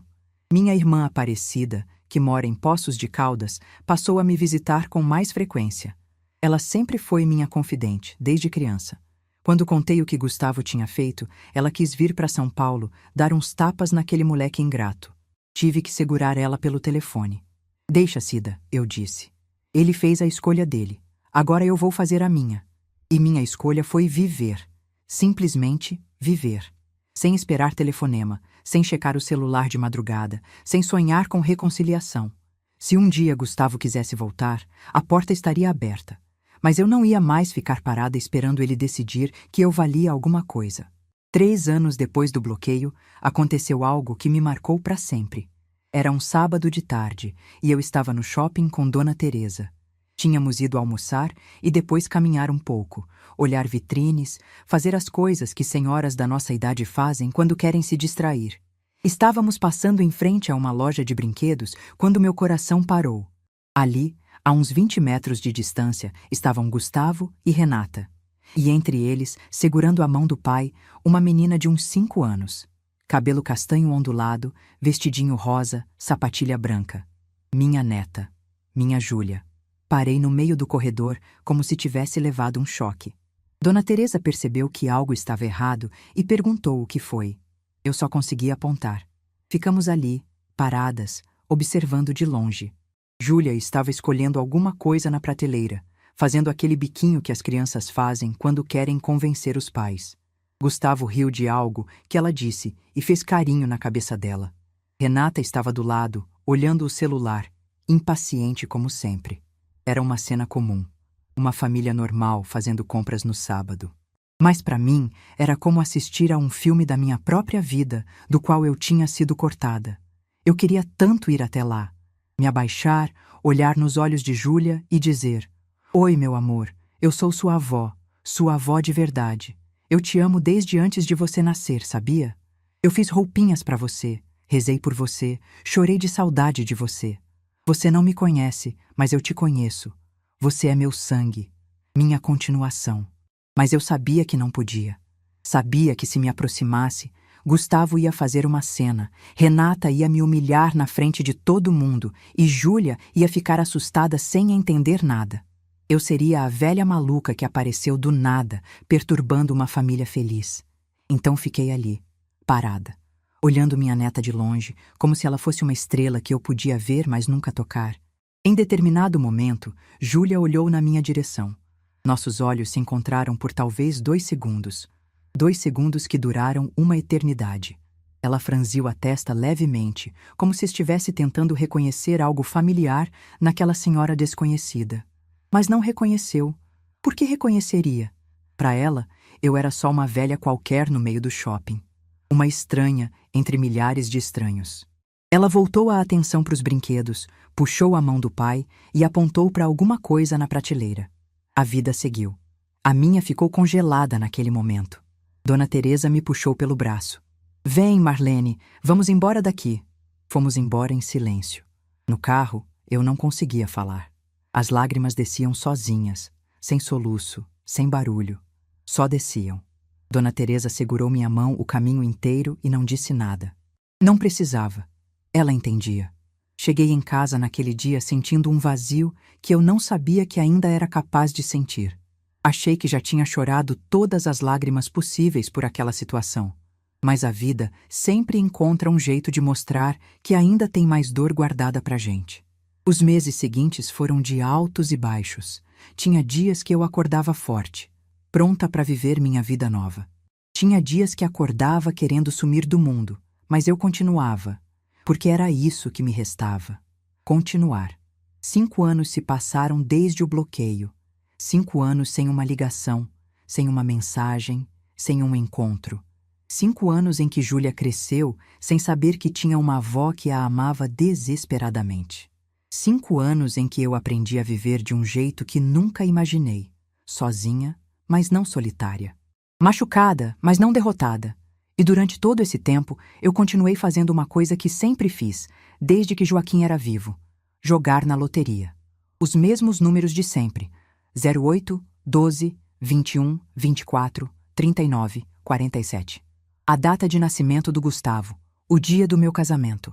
Minha irmã Aparecida, que mora em Poços de Caldas, passou a me visitar com mais frequência. Ela sempre foi minha confidente, desde criança. Quando contei o que Gustavo tinha feito, ela quis vir para São Paulo dar uns tapas naquele moleque ingrato. Tive que segurar ela pelo telefone. "Deixa, Cida", eu disse. "Ele fez a escolha dele. Agora eu vou fazer a minha." E minha escolha foi viver. Simplesmente viver. Sem esperar telefonema, sem checar o celular de madrugada, sem sonhar com reconciliação. Se um dia Gustavo quisesse voltar, a porta estaria aberta. Mas eu não ia mais ficar parada esperando ele decidir que eu valia alguma coisa. 3 anos depois do bloqueio, aconteceu algo que me marcou para sempre. Era um sábado de tarde e eu estava no shopping com Dona Teresa. Tínhamos ido almoçar e depois caminhar um pouco, olhar vitrines, fazer as coisas que senhoras da nossa idade fazem quando querem se distrair. Estávamos passando em frente a uma loja de brinquedos quando meu coração parou. Ali, a uns 20 metros de distância, estavam Gustavo e Renata. E entre eles, segurando a mão do pai, uma menina de uns 5 anos. Cabelo castanho ondulado, vestidinho rosa, sapatilha branca. Minha neta. Minha Júlia. Parei no meio do corredor como se tivesse levado um choque. Dona Teresa percebeu que algo estava errado e perguntou o que foi. Eu só conseguia apontar. Ficamos ali, paradas, observando de longe. Júlia estava escolhendo alguma coisa na prateleira, fazendo aquele biquinho que as crianças fazem quando querem convencer os pais. Gustavo riu de algo que ela disse e fez carinho na cabeça dela. Renata estava do lado, olhando o celular, impaciente como sempre. Era uma cena comum. Uma família normal fazendo compras no sábado. Mas para mim, era como assistir a um filme da minha própria vida, do qual eu tinha sido cortada. Eu queria tanto ir até lá, me abaixar, olhar nos olhos de Júlia e dizer: Oi, meu amor, eu sou sua avó de verdade. Eu te amo desde antes de você nascer, sabia? Eu fiz roupinhas para você, rezei por você, chorei de saudade de você. Você não me conhece, mas eu te conheço. Você é meu sangue, minha continuação. Mas eu sabia que não podia. Sabia que se me aproximasse, Gustavo ia fazer uma cena, Renata ia me humilhar na frente de todo mundo e Júlia ia ficar assustada sem entender nada. Eu seria a velha maluca que apareceu do nada, perturbando uma família feliz. Então fiquei ali, parada, olhando minha neta de longe, como se ela fosse uma estrela que eu podia ver, mas nunca tocar. Em determinado momento, Júlia olhou na minha direção. Nossos olhos se encontraram por talvez 2 segundos. 2 segundos que duraram uma eternidade. Ela franziu a testa levemente, como se estivesse tentando reconhecer algo familiar naquela senhora desconhecida. Mas não reconheceu. Por que reconheceria? Para ela, eu era só uma velha qualquer no meio do shopping. Uma estranha entre milhares de estranhos. Ela voltou a atenção para os brinquedos, puxou a mão do pai e apontou para alguma coisa na prateleira. A vida seguiu. A minha ficou congelada naquele momento. Dona Teresa me puxou pelo braço. Vem, Marlene, vamos embora daqui. Fomos embora em silêncio. No carro, eu não conseguia falar. As lágrimas desciam sozinhas, sem soluço, sem barulho. Só desciam. Dona Teresa segurou minha mão o caminho inteiro e não disse nada. Não precisava. Ela entendia. Cheguei em casa naquele dia sentindo um vazio que eu não sabia que ainda era capaz de sentir. Achei que já tinha chorado todas as lágrimas possíveis por aquela situação. Mas a vida sempre encontra um jeito de mostrar que ainda tem mais dor guardada pra gente. Os meses seguintes foram de altos e baixos. Tinha dias que eu acordava forte, pronta para viver minha vida nova. Tinha dias que acordava querendo sumir do mundo, mas eu continuava, porque era isso que me restava. Continuar. 5 anos se passaram desde o bloqueio. 5 anos sem uma ligação, sem uma mensagem, sem um encontro. 5 anos em que Júlia cresceu sem saber que tinha uma avó que a amava desesperadamente. 5 anos em que eu aprendi a viver de um jeito que nunca imaginei. Sozinha, mas não solitária. Machucada, mas não derrotada. E durante todo esse tempo, eu continuei fazendo uma coisa que sempre fiz, desde que Joaquim era vivo. Jogar na loteria. Os mesmos números de sempre. 08, 12, 21, 24, 39, 47. A data de nascimento do Gustavo. O dia do meu casamento.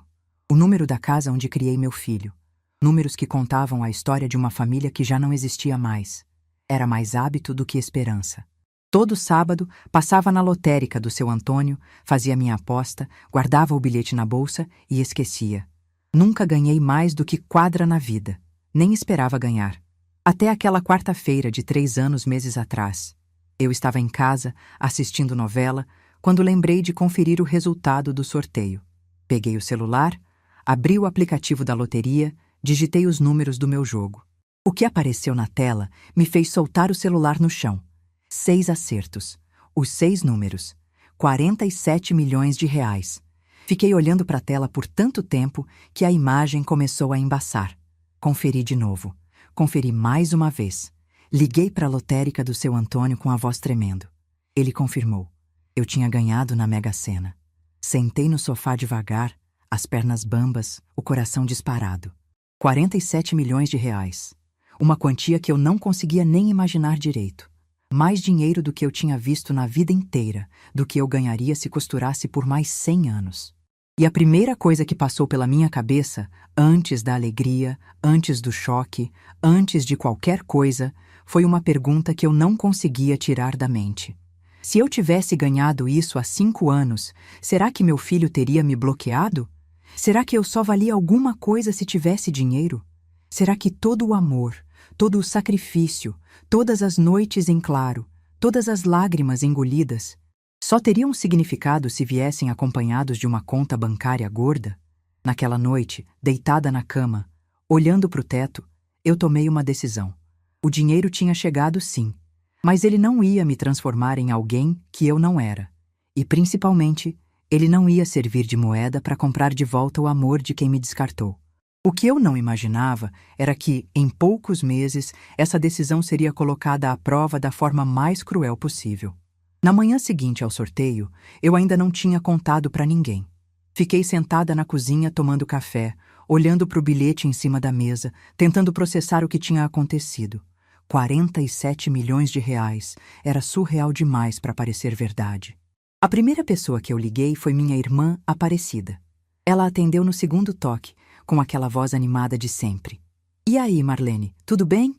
O número da casa onde criei meu filho. Números que contavam a história de uma família que já não existia mais. Era mais hábito do que esperança. Todo sábado, passava na lotérica do seu Antônio, fazia minha aposta, guardava o bilhete na bolsa e esquecia. Nunca ganhei mais do que quadra na vida. Nem esperava ganhar. Até aquela quarta-feira de 3 anos meses atrás. Eu estava em casa, assistindo novela, quando lembrei de conferir o resultado do sorteio. Peguei o celular, abri o aplicativo da loteria, digitei os números do meu jogo. O que apareceu na tela me fez soltar o celular no chão. 6 acertos. Os 6 números. 47 milhões de reais. Fiquei olhando para a tela por tanto tempo que a imagem começou a embaçar. Conferi de novo. Conferi mais uma vez. Liguei para a lotérica do seu Antônio com a voz tremendo. Ele confirmou. Eu tinha ganhado na Mega Sena. Sentei no sofá devagar, as pernas bambas, o coração disparado. 47 milhões de reais. Uma quantia que eu não conseguia nem imaginar direito. Mais dinheiro do que eu tinha visto na vida inteira, do que eu ganharia se costurasse por mais 100 anos. E a primeira coisa que passou pela minha cabeça, antes da alegria, antes do choque, antes de qualquer coisa, foi uma pergunta que eu não conseguia tirar da mente. Se eu tivesse ganhado isso há 5 anos, será que meu filho teria me bloqueado? Será que eu só valia alguma coisa se tivesse dinheiro? Será que todo o amor, todo o sacrifício, todas as noites em claro, todas as lágrimas engolidas, só teriam significado se viessem acompanhados de uma conta bancária gorda? Naquela noite, deitada na cama, olhando para o teto, eu tomei uma decisão. O dinheiro tinha chegado, sim, mas ele não ia me transformar em alguém que eu não era. E, principalmente, ele não ia servir de moeda para comprar de volta o amor de quem me descartou. O que eu não imaginava era que, em poucos meses, essa decisão seria colocada à prova da forma mais cruel possível. Na manhã seguinte ao sorteio, eu ainda não tinha contado para ninguém. Fiquei sentada na cozinha tomando café, olhando para o bilhete em cima da mesa, tentando processar o que tinha acontecido. 47 milhões de reais. Era surreal demais para parecer verdade. A primeira pessoa que eu liguei foi minha irmã Aparecida. Ela atendeu no segundo toque, com aquela voz animada de sempre. E aí, Marlene, tudo bem?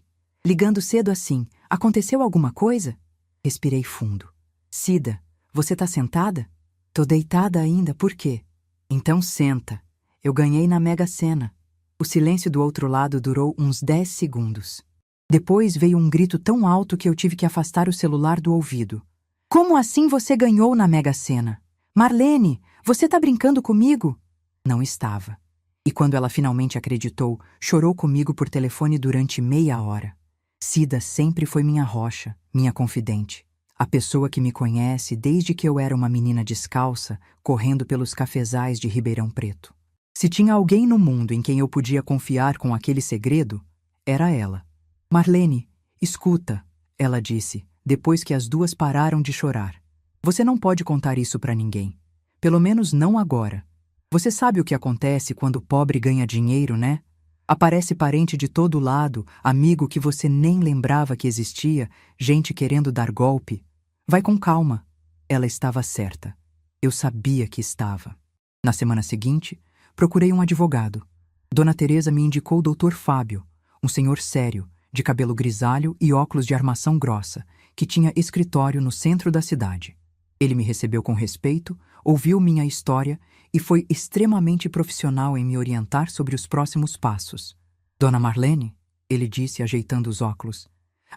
Ligando cedo assim, aconteceu alguma coisa? Respirei fundo. Cida, você tá sentada? Tô deitada ainda, por quê? Então senta. Eu ganhei na Mega Sena. O silêncio do outro lado durou uns 10 segundos. Depois veio um grito tão alto que eu tive que afastar o celular do ouvido. Como assim você ganhou na Mega Sena? Marlene, você tá brincando comigo? Não estava. E quando ela finalmente acreditou, chorou comigo por telefone durante meia hora. Cida sempre foi minha rocha, minha confidente. A pessoa que me conhece desde que eu era uma menina descalça, correndo pelos cafezais de Ribeirão Preto. Se tinha alguém no mundo em quem eu podia confiar com aquele segredo, era ela. Marlene, escuta, ela disse, depois que as duas pararam de chorar. Você não pode contar isso para ninguém. Pelo menos não agora. Você sabe o que acontece quando o pobre ganha dinheiro, né? Aparece parente de todo lado, amigo que você nem lembrava que existia, gente querendo dar golpe. Vai com calma. Ela estava certa. Eu sabia que estava. Na semana seguinte, procurei um advogado. Dona Teresa me indicou o Dr. Fábio, um senhor sério, de cabelo grisalho e óculos de armação grossa, que tinha escritório no centro da cidade. Ele me recebeu com respeito, ouviu minha história e foi extremamente profissional em me orientar sobre os próximos passos. Dona Marlene, ele disse ajeitando os óculos,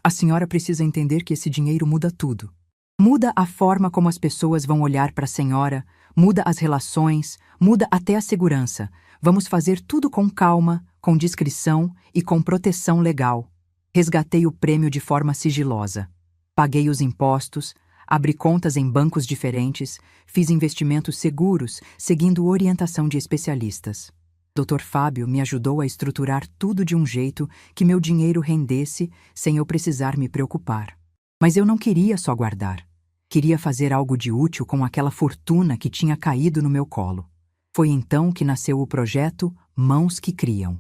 a senhora precisa entender que esse dinheiro muda tudo. Muda a forma como as pessoas vão olhar para a senhora, muda as relações, muda até a segurança. Vamos fazer tudo com calma, com discrição e com proteção legal. Resgatei o prêmio de forma sigilosa. Paguei os impostos, abri contas em bancos diferentes, fiz investimentos seguros, seguindo orientação de especialistas. Dr. Fábio me ajudou a estruturar tudo de um jeito que meu dinheiro rendesse sem eu precisar me preocupar. Mas eu não queria só guardar. Queria fazer algo de útil com aquela fortuna que tinha caído no meu colo. Foi então que nasceu o projeto Mãos que Criam.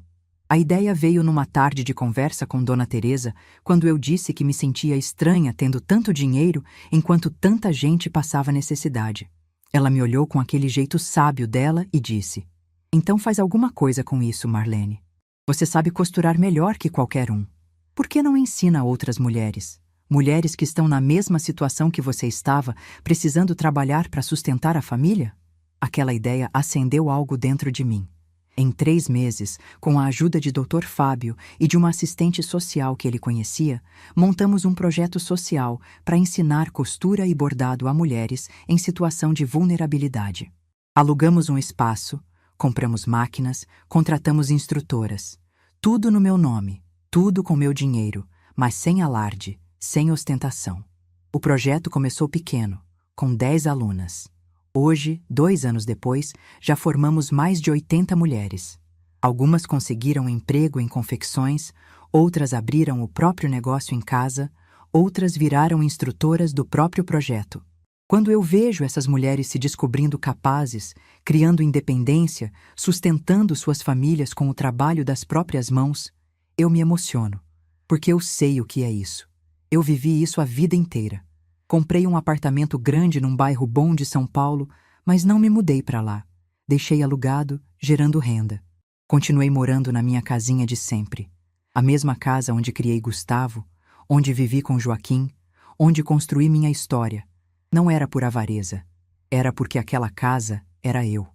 A ideia veio numa tarde de conversa com Dona Teresa, quando eu disse que me sentia estranha tendo tanto dinheiro enquanto tanta gente passava necessidade. Ela me olhou com aquele jeito sábio dela e disse: então faz alguma coisa com isso, Marlene. Você sabe costurar melhor que qualquer um. Por que não ensina outras mulheres? Mulheres que estão na mesma situação que você estava, precisando trabalhar para sustentar a família? Aquela ideia acendeu algo dentro de mim. Em 3 meses, com a ajuda de Dr. Fábio e de uma assistente social que ele conhecia, montamos um projeto social para ensinar costura e bordado a mulheres em situação de vulnerabilidade. Alugamos um espaço, compramos máquinas, contratamos instrutoras. Tudo no meu nome, tudo com meu dinheiro, mas sem alarde, sem ostentação. O projeto começou pequeno, com 10 alunas. Hoje, 2 anos depois, já formamos mais de 80 mulheres. Algumas conseguiram emprego em confecções, outras abriram o próprio negócio em casa, outras viraram instrutoras do próprio projeto. Quando eu vejo essas mulheres se descobrindo capazes, criando independência, sustentando suas famílias com o trabalho das próprias mãos, eu me emociono, porque eu sei o que é isso. Eu vivi isso a vida inteira. Comprei um apartamento grande num bairro bom de São Paulo, mas não me mudei para lá. deixei alugado, gerando renda. Continuei morando na minha casinha de sempre. A mesma casa onde criei Gustavo, onde vivi com Joaquim, onde construí minha história. Não era por avareza. Era porque aquela casa era eu.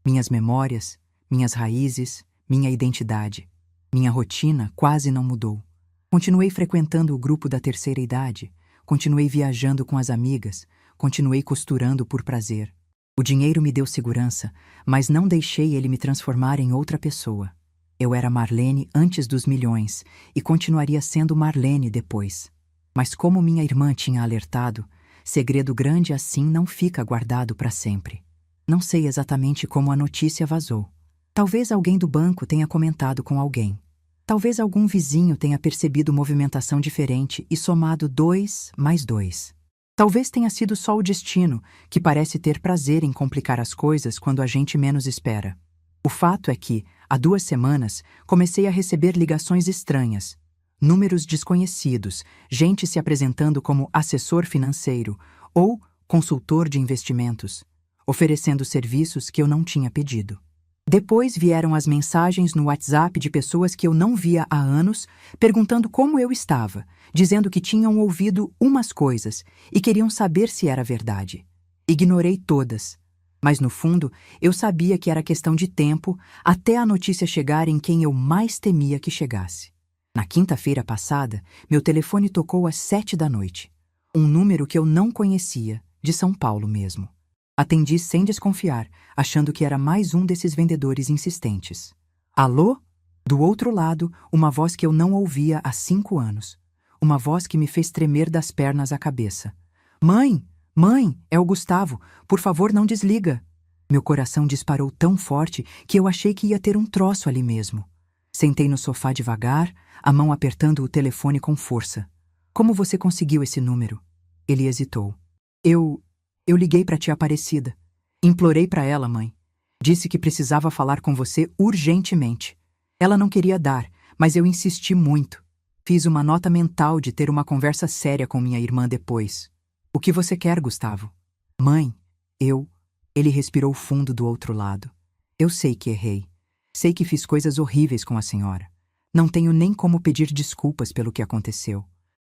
Minhas memórias, minhas raízes, minha identidade. Minha rotina quase não mudou. Continuei frequentando o grupo da terceira idade. Continuei viajando com as amigas. Continuei costurando por prazer. O dinheiro me deu segurança, mas não deixei ele me transformar em outra pessoa. Eu era Marlene antes dos milhões e continuaria sendo Marlene depois. Mas como minha irmã tinha alertado, segredo grande assim não fica guardado para sempre. Não sei exatamente como a notícia vazou. Talvez alguém do banco tenha comentado com alguém. Talvez algum vizinho tenha percebido movimentação diferente e somado 2 mais 2. Talvez tenha sido só o destino, que parece ter prazer em complicar as coisas quando a gente menos espera. O fato é que, há 2 semanas, comecei a receber ligações estranhas. Números desconhecidos, gente se apresentando como assessor financeiro ou consultor de investimentos, oferecendo serviços que eu não tinha pedido. Depois vieram as mensagens no WhatsApp de pessoas que eu não via há anos, perguntando como eu estava, dizendo que tinham ouvido umas coisas e queriam saber se era verdade. Ignorei todas, mas no fundo eu sabia que era questão de tempo até a notícia chegar em quem eu mais temia que chegasse. Na quinta-feira passada, meu telefone tocou às 7 da noite. Um número que eu não conhecia, de São Paulo mesmo. Atendi sem desconfiar, achando que era mais um desses vendedores insistentes. Alô? Do outro lado, uma voz que eu não ouvia há 5 anos. Uma voz que me fez tremer das pernas à cabeça. Mãe! Mãe! É o Gustavo! Por favor, não desliga! Meu coração disparou tão forte que eu achei que ia ter um troço ali mesmo. Sentei no sofá devagar, a mão apertando o telefone com força. Como você conseguiu esse número? Ele hesitou. Eu liguei para tia Aparecida. Implorei para ela, mãe. Disse que precisava falar com você urgentemente. Ela não queria dar, mas eu insisti muito. Fiz uma nota mental de ter uma conversa séria com minha irmã depois. O que você quer, Gustavo? Mãe, Ele respirou fundo do outro lado. Eu sei que errei. Sei que fiz coisas horríveis com a senhora. Não tenho nem como pedir desculpas pelo que aconteceu.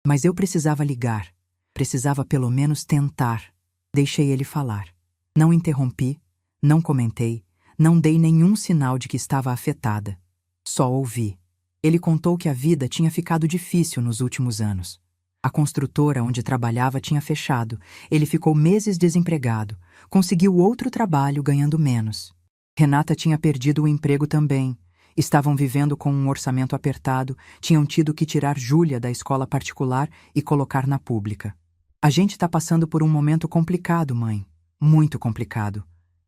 Mas eu precisava ligar. Precisava pelo menos tentar. Deixei ele falar. Não interrompi, não comentei, não dei nenhum sinal de que estava afetada. Só ouvi. Ele contou que a vida tinha ficado difícil nos últimos anos. A construtora onde trabalhava tinha fechado. Ele ficou meses desempregado. Conseguiu outro trabalho ganhando menos. Renata tinha perdido o emprego também. Estavam vivendo com um orçamento apertado, tinham tido que tirar Júlia da escola particular e colocar na pública. A gente está passando por um momento complicado, mãe. Muito complicado.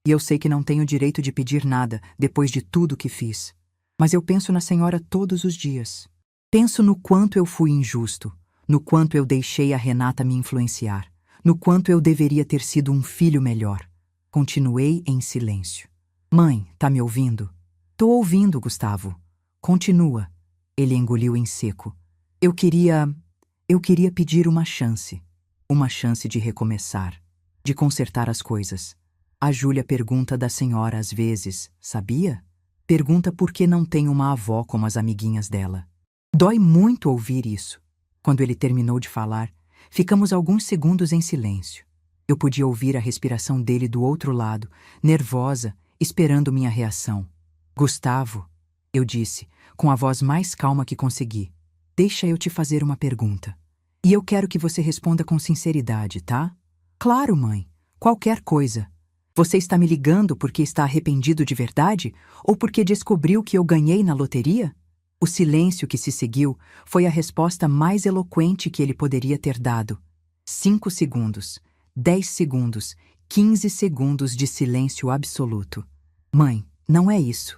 E eu sei que não tenho direito de pedir nada depois de tudo que fiz. Mas eu penso na senhora todos os dias. Penso no quanto eu fui injusto, no quanto eu deixei a Renata me influenciar, no quanto eu deveria ter sido um filho melhor. Continuei em silêncio. Mãe, tá me ouvindo? Tô ouvindo, Gustavo. Continua. Ele engoliu em seco. Eu queria pedir uma chance. Uma chance de recomeçar, de consertar as coisas. A Júlia pergunta da senhora às vezes, sabia? Pergunta por que não tem uma avó como as amiguinhas dela. Dói muito ouvir isso. Quando ele terminou de falar, ficamos alguns segundos em silêncio. Eu podia ouvir a respiração dele do outro lado, nervosa, esperando minha reação. Gustavo, eu disse, com a voz mais calma que consegui, deixa eu te fazer uma pergunta. E eu quero que você responda com sinceridade, tá? Claro, mãe. Qualquer coisa. Você está me ligando porque está arrependido de verdade? Ou porque descobriu que eu ganhei na loteria? O silêncio que se seguiu foi a resposta mais eloquente que ele poderia ter dado. 5 segundos, 10 segundos, 15 segundos de silêncio absoluto. Mãe, não é isso.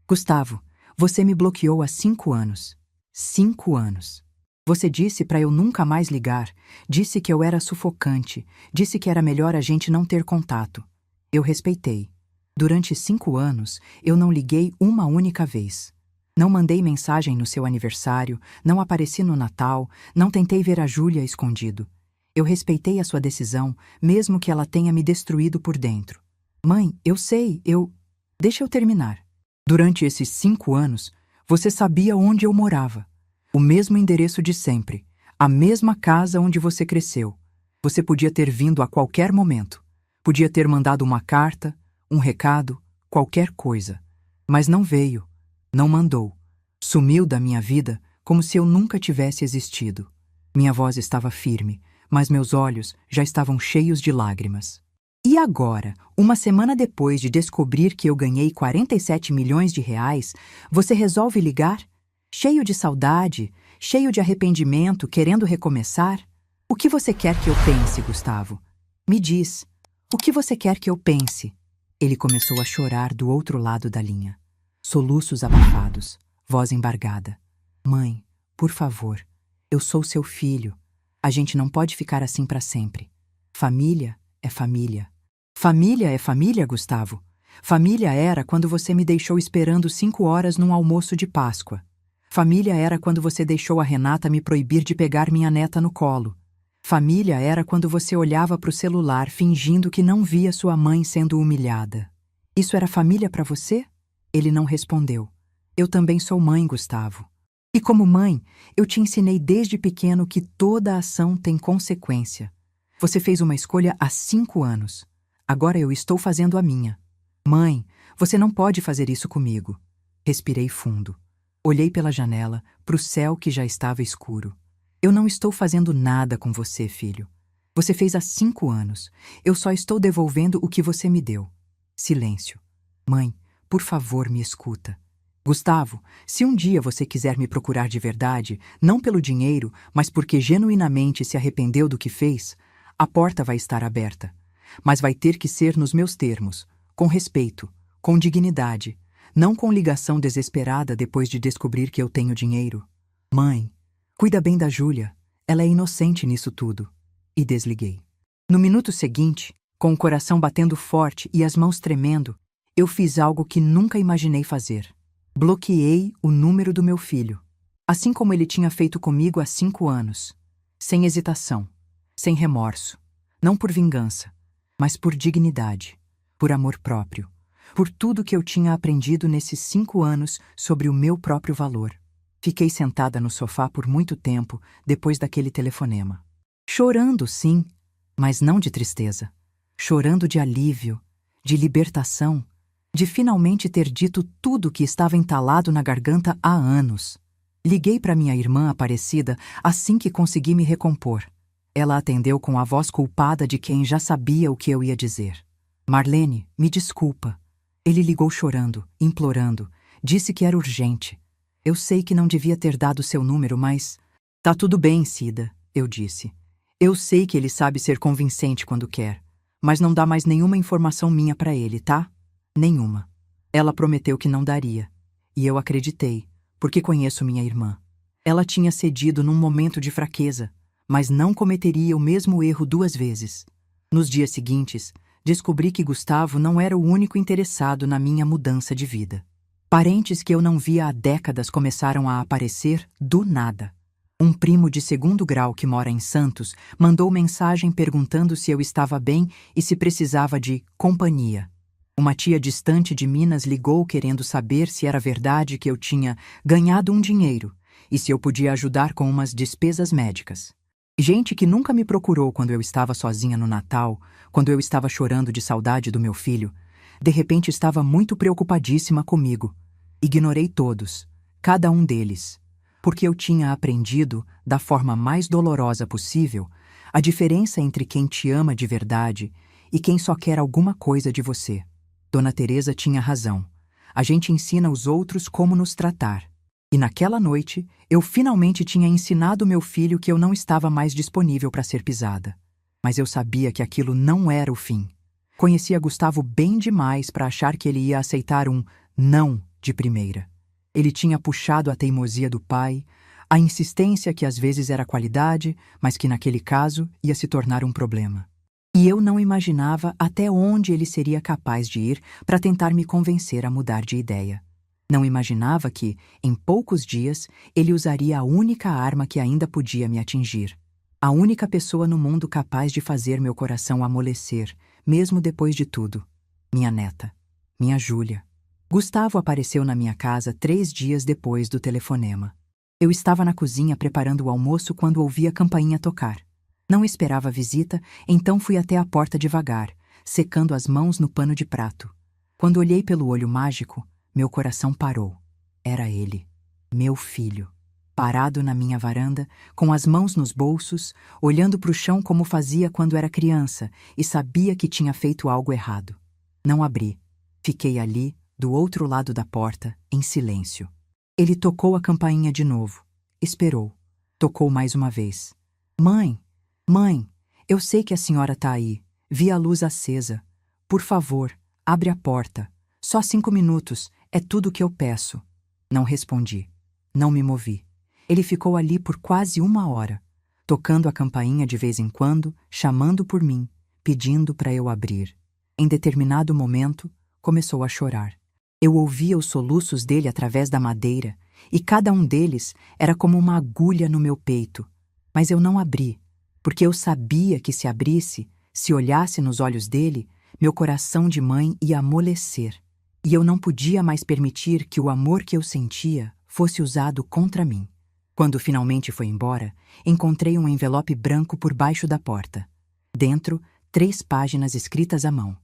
Gustavo, você me bloqueou há 5 anos. 5 anos. Você disse para eu nunca mais ligar, disse que eu era sufocante, disse que era melhor a gente não ter contato. Eu respeitei. Durante 5 anos, eu não liguei uma única vez. Não mandei mensagem no seu aniversário, não apareci no Natal, não tentei ver a Júlia escondido. Eu respeitei a sua decisão, mesmo que ela tenha me destruído por dentro. Mãe, eu sei, Deixa eu terminar. Durante esses 5 anos, você sabia onde eu morava. O mesmo endereço de sempre. A mesma casa onde você cresceu. Você podia ter vindo a qualquer momento. Podia ter mandado uma carta, um recado, qualquer coisa. Mas não veio. Não mandou. Sumiu da minha vida como se eu nunca tivesse existido. Minha voz estava firme, mas meus olhos já estavam cheios de lágrimas. E agora, uma semana depois de descobrir que eu ganhei 47 milhões de reais, você resolve ligar? Cheio de saudade, cheio de arrependimento, querendo recomeçar? O que você quer que eu pense, Gustavo? Me diz, o que você quer que eu pense? Ele começou a chorar do outro lado da linha. Soluços abafados, voz embargada. Mãe, por favor, eu sou seu filho. A gente não pode ficar assim para sempre. Família é família. Família é família, Gustavo. Família era quando você me deixou esperando 5 horas num almoço de Páscoa. Família era quando você deixou a Renata me proibir de pegar minha neta no colo. Família era quando você olhava para o celular fingindo que não via sua mãe sendo humilhada. Isso era família para você? Ele não respondeu. Eu também sou mãe, Gustavo. E como mãe, eu te ensinei desde pequeno que toda ação tem consequência. Você fez uma escolha há 5 anos. Agora eu estou fazendo a minha. Mãe, você não pode fazer isso comigo. Respirei fundo. Olhei pela janela, para o céu que já estava escuro. Eu não estou fazendo nada com você, filho. Você fez há 5 anos. Eu só estou devolvendo o que você me deu. Silêncio. Mãe, por favor, me escuta. Gustavo, se um dia você quiser me procurar de verdade, não pelo dinheiro, mas porque genuinamente se arrependeu do que fez, a porta vai estar aberta. Mas vai ter que ser nos meus termos, com respeito, com dignidade, não com ligação desesperada depois de descobrir que eu tenho dinheiro. Mãe, cuida bem da Júlia, ela é inocente nisso tudo. E desliguei. No minuto seguinte, com o coração batendo forte e as mãos tremendo, eu fiz algo que nunca imaginei fazer. Bloqueei o número do meu filho, assim como ele tinha feito comigo há 5 anos, sem hesitação, sem remorso, não por vingança, mas por dignidade, por amor próprio, por tudo que eu tinha aprendido nesses 5 anos sobre o meu próprio valor. Fiquei sentada no sofá por muito tempo depois daquele telefonema. Chorando, sim, mas não de tristeza. Chorando de alívio, de libertação, de finalmente ter dito tudo que estava entalado na garganta há anos. Liguei para minha irmã Aparecida assim que consegui me recompor. Ela atendeu com a voz culpada de quem já sabia o que eu ia dizer. Marlene, me desculpa. Ele ligou chorando, implorando. Disse que era urgente. Eu sei que não devia ter dado seu número, mas... Tá tudo bem, Cida, eu disse. Eu sei que ele sabe ser convincente quando quer, mas não dá mais nenhuma informação minha para ele, tá? Nenhuma. Ela prometeu que não daria. E eu acreditei, porque conheço minha irmã. Ela tinha cedido num momento de fraqueza, mas não cometeria o mesmo erro 2 vezes. Nos dias seguintes, descobri que Gustavo não era o único interessado na minha mudança de vida. Parentes que eu não via há décadas começaram a aparecer do nada. Um primo de 2º grau que mora em Santos mandou mensagem perguntando se eu estava bem e se precisava de companhia. Uma tia distante de Minas ligou querendo saber se era verdade que eu tinha ganhado um dinheiro e se eu podia ajudar com umas despesas médicas. Gente que nunca me procurou quando eu estava sozinha no Natal, quando eu estava chorando de saudade do meu filho, de repente estava muito preocupadíssima comigo. Ignorei todos, cada um deles, porque eu tinha aprendido, da forma mais dolorosa possível, a diferença entre quem te ama de verdade e quem só quer alguma coisa de você. Dona Teresa tinha razão. A gente ensina os outros como nos tratar. E naquela noite, eu finalmente tinha ensinado meu filho que eu não estava mais disponível para ser pisada. Mas eu sabia que aquilo não era o fim. Conhecia Gustavo bem demais para achar que ele ia aceitar um não de primeira. Ele tinha puxado a teimosia do pai, a insistência que às vezes era qualidade, mas que naquele caso ia se tornar um problema. E eu não imaginava até onde ele seria capaz de ir para tentar me convencer a mudar de ideia. Não imaginava que, em poucos dias, ele usaria a única arma que ainda podia me atingir. A única pessoa no mundo capaz de fazer meu coração amolecer, mesmo depois de tudo. Minha neta. Minha Júlia. Gustavo apareceu na minha casa 3 dias depois do telefonema. Eu estava na cozinha preparando o almoço quando ouvi a campainha tocar. Não esperava a visita, então fui até a porta devagar, secando as mãos no pano de prato. Quando olhei pelo olho mágico, meu coração parou. Era ele, meu filho, parado na minha varanda, com as mãos nos bolsos, olhando para o chão como fazia quando era criança e sabia que tinha feito algo errado. Não abri. Fiquei ali, do outro lado da porta, em silêncio. Ele tocou a campainha de novo. Esperou. Tocou mais uma vez. Mãe! Mãe! Eu sei que a senhora está aí. Vi a luz acesa. Por favor, abre a porta. Só 5 minutos. É tudo o que eu peço. Não respondi. Não me movi. Ele ficou ali por quase 1 hora, tocando a campainha de vez em quando, chamando por mim, pedindo para eu abrir. Em determinado momento, começou a chorar. Eu ouvia os soluços dele através da madeira, e cada um deles era como uma agulha no meu peito. Mas eu não abri, porque eu sabia que se abrisse, se olhasse nos olhos dele, meu coração de mãe ia amolecer. E eu não podia mais permitir que o amor que eu sentia fosse usado contra mim. Quando finalmente foi embora, encontrei um envelope branco por baixo da porta. Dentro, 3 páginas escritas à mão.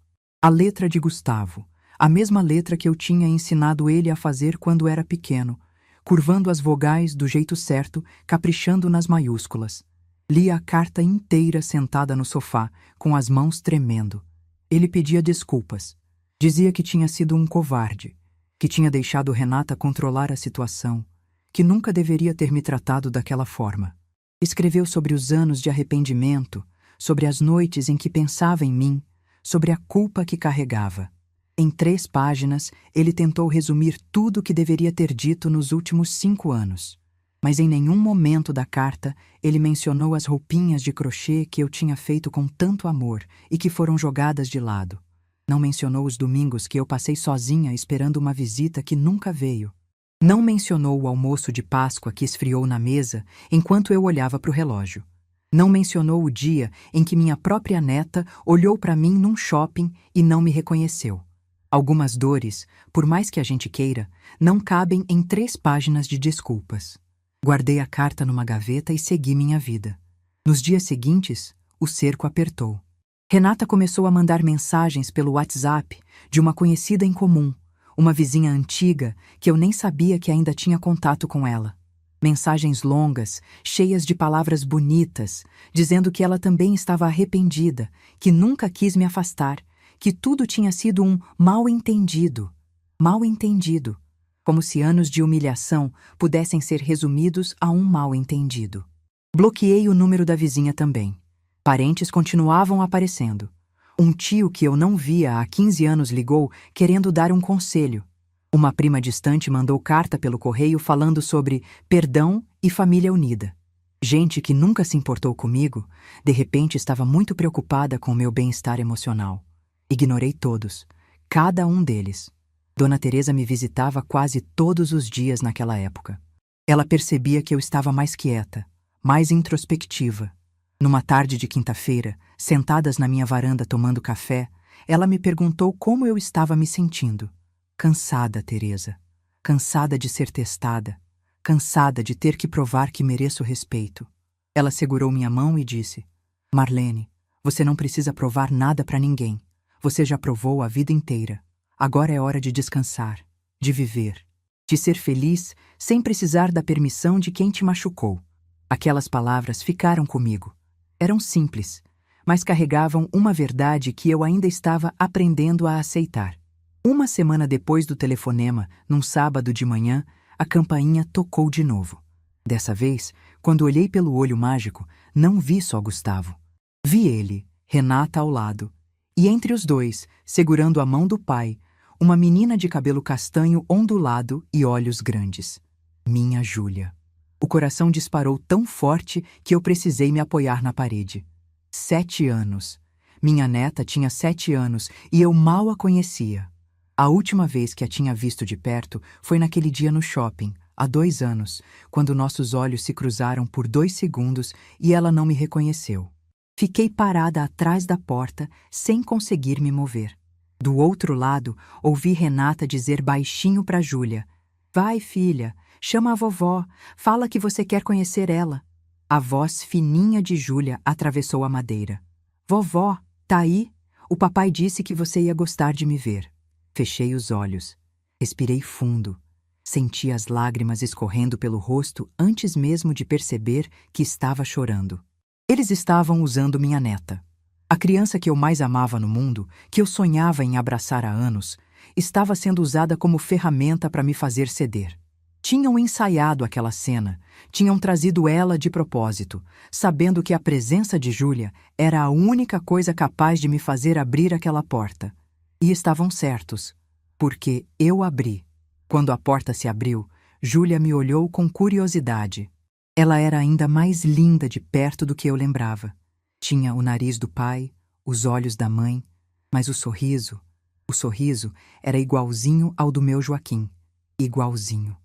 A letra de Gustavo. A mesma letra que eu tinha ensinado ele a fazer quando era pequeno, curvando as vogais do jeito certo, caprichando nas maiúsculas. Li a carta inteira sentada no sofá, com as mãos tremendo. Ele pedia desculpas. Dizia que tinha sido um covarde, que tinha deixado Renata controlar a situação, que nunca deveria ter me tratado daquela forma. Escreveu sobre os anos de arrependimento, sobre as noites em que pensava em mim, sobre a culpa que carregava. Em 3 páginas, ele tentou resumir tudo o que deveria ter dito nos últimos 5 anos. Mas em nenhum momento da carta ele mencionou as roupinhas de crochê que eu tinha feito com tanto amor e que foram jogadas de lado. Não mencionou os domingos que eu passei sozinha esperando uma visita que nunca veio. Não mencionou o almoço de Páscoa que esfriou na mesa enquanto eu olhava para o relógio. Não mencionou o dia em que minha própria neta olhou para mim num shopping e não me reconheceu. Algumas dores, por mais que a gente queira, não cabem em 3 páginas de desculpas. Guardei a carta numa gaveta e segui minha vida. Nos dias seguintes, o cerco apertou. Renata começou a mandar mensagens pelo WhatsApp de uma conhecida em comum, uma vizinha antiga que eu nem sabia que ainda tinha contato com ela. Mensagens longas, cheias de palavras bonitas, dizendo que ela também estava arrependida, que nunca quis me afastar, que tudo tinha sido um mal-entendido. Mal-entendido. Como se anos de humilhação pudessem ser resumidos a um mal-entendido. Bloqueei o número da vizinha também. Parentes continuavam aparecendo. Um tio que eu não via há 15 anos ligou querendo dar um conselho. Uma prima distante mandou carta pelo correio falando sobre perdão e família unida. Gente que nunca se importou comigo, de repente estava muito preocupada com o meu bem-estar emocional. Ignorei todos, cada um deles. Dona Teresa me visitava quase todos os dias naquela época. Ela percebia que eu estava mais quieta, mais introspectiva. Numa tarde de quinta-feira, sentadas na minha varanda tomando café, ela me perguntou como eu estava me sentindo. Cansada, Teresa. Cansada de ser testada. Cansada de ter que provar que mereço respeito. Ela segurou minha mão e disse: Marlene, você não precisa provar nada para ninguém. Você já provou a vida inteira. Agora é hora de descansar, de viver, de ser feliz sem precisar da permissão de quem te machucou. Aquelas palavras ficaram comigo. Eram simples, mas carregavam uma verdade que eu ainda estava aprendendo a aceitar. 1 semana depois do telefonema, num sábado de manhã, a campainha tocou de novo. Dessa vez, quando olhei pelo olho mágico, não vi só Gustavo. Vi ele, Renata ao lado, e entre os dois, segurando a mão do pai, uma menina de cabelo castanho ondulado e olhos grandes. Minha Júlia. O coração disparou tão forte que eu precisei me apoiar na parede. 7 anos. Minha neta tinha 7 anos e eu mal a conhecia. A última vez que a tinha visto de perto foi naquele dia no shopping, há 2 anos, quando nossos olhos se cruzaram por 2 segundos e ela não me reconheceu. Fiquei parada atrás da porta, sem conseguir me mover. Do outro lado, ouvi Renata dizer baixinho para Júlia: Vai, filha, chama a vovó, fala que você quer conhecer ela. A voz fininha de Júlia atravessou a madeira. Vovó, tá aí? O papai disse que você ia gostar de me ver. Fechei os olhos. Respirei fundo. Senti as lágrimas escorrendo pelo rosto antes mesmo de perceber que estava chorando. Eles estavam usando minha neta. A criança que eu mais amava no mundo, que eu sonhava em abraçar há anos, estava sendo usada como ferramenta para me fazer ceder. Tinham ensaiado aquela cena, tinham trazido ela de propósito, sabendo que a presença de Júlia era a única coisa capaz de me fazer abrir aquela porta. E estavam certos, porque eu abri. Quando a porta se abriu, Júlia me olhou com curiosidade. Ela era ainda mais linda de perto do que eu lembrava. Tinha o nariz do pai, os olhos da mãe, mas o sorriso era igualzinho ao do meu Joaquim. Igualzinho.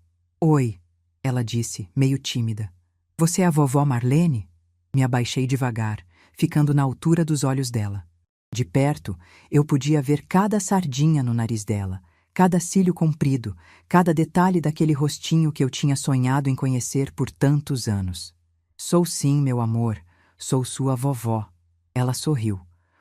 Oi, ela disse, meio tímida. Você é a vovó Marlene? Me abaixei devagar, ficando na altura dos olhos dela. De perto, eu podia ver cada sardinha no nariz dela, cada cílio comprido, cada detalhe daquele rostinho que eu tinha sonhado em conhecer por tantos anos. Sou sim, meu amor, sou sua vovó. Ela sorriu.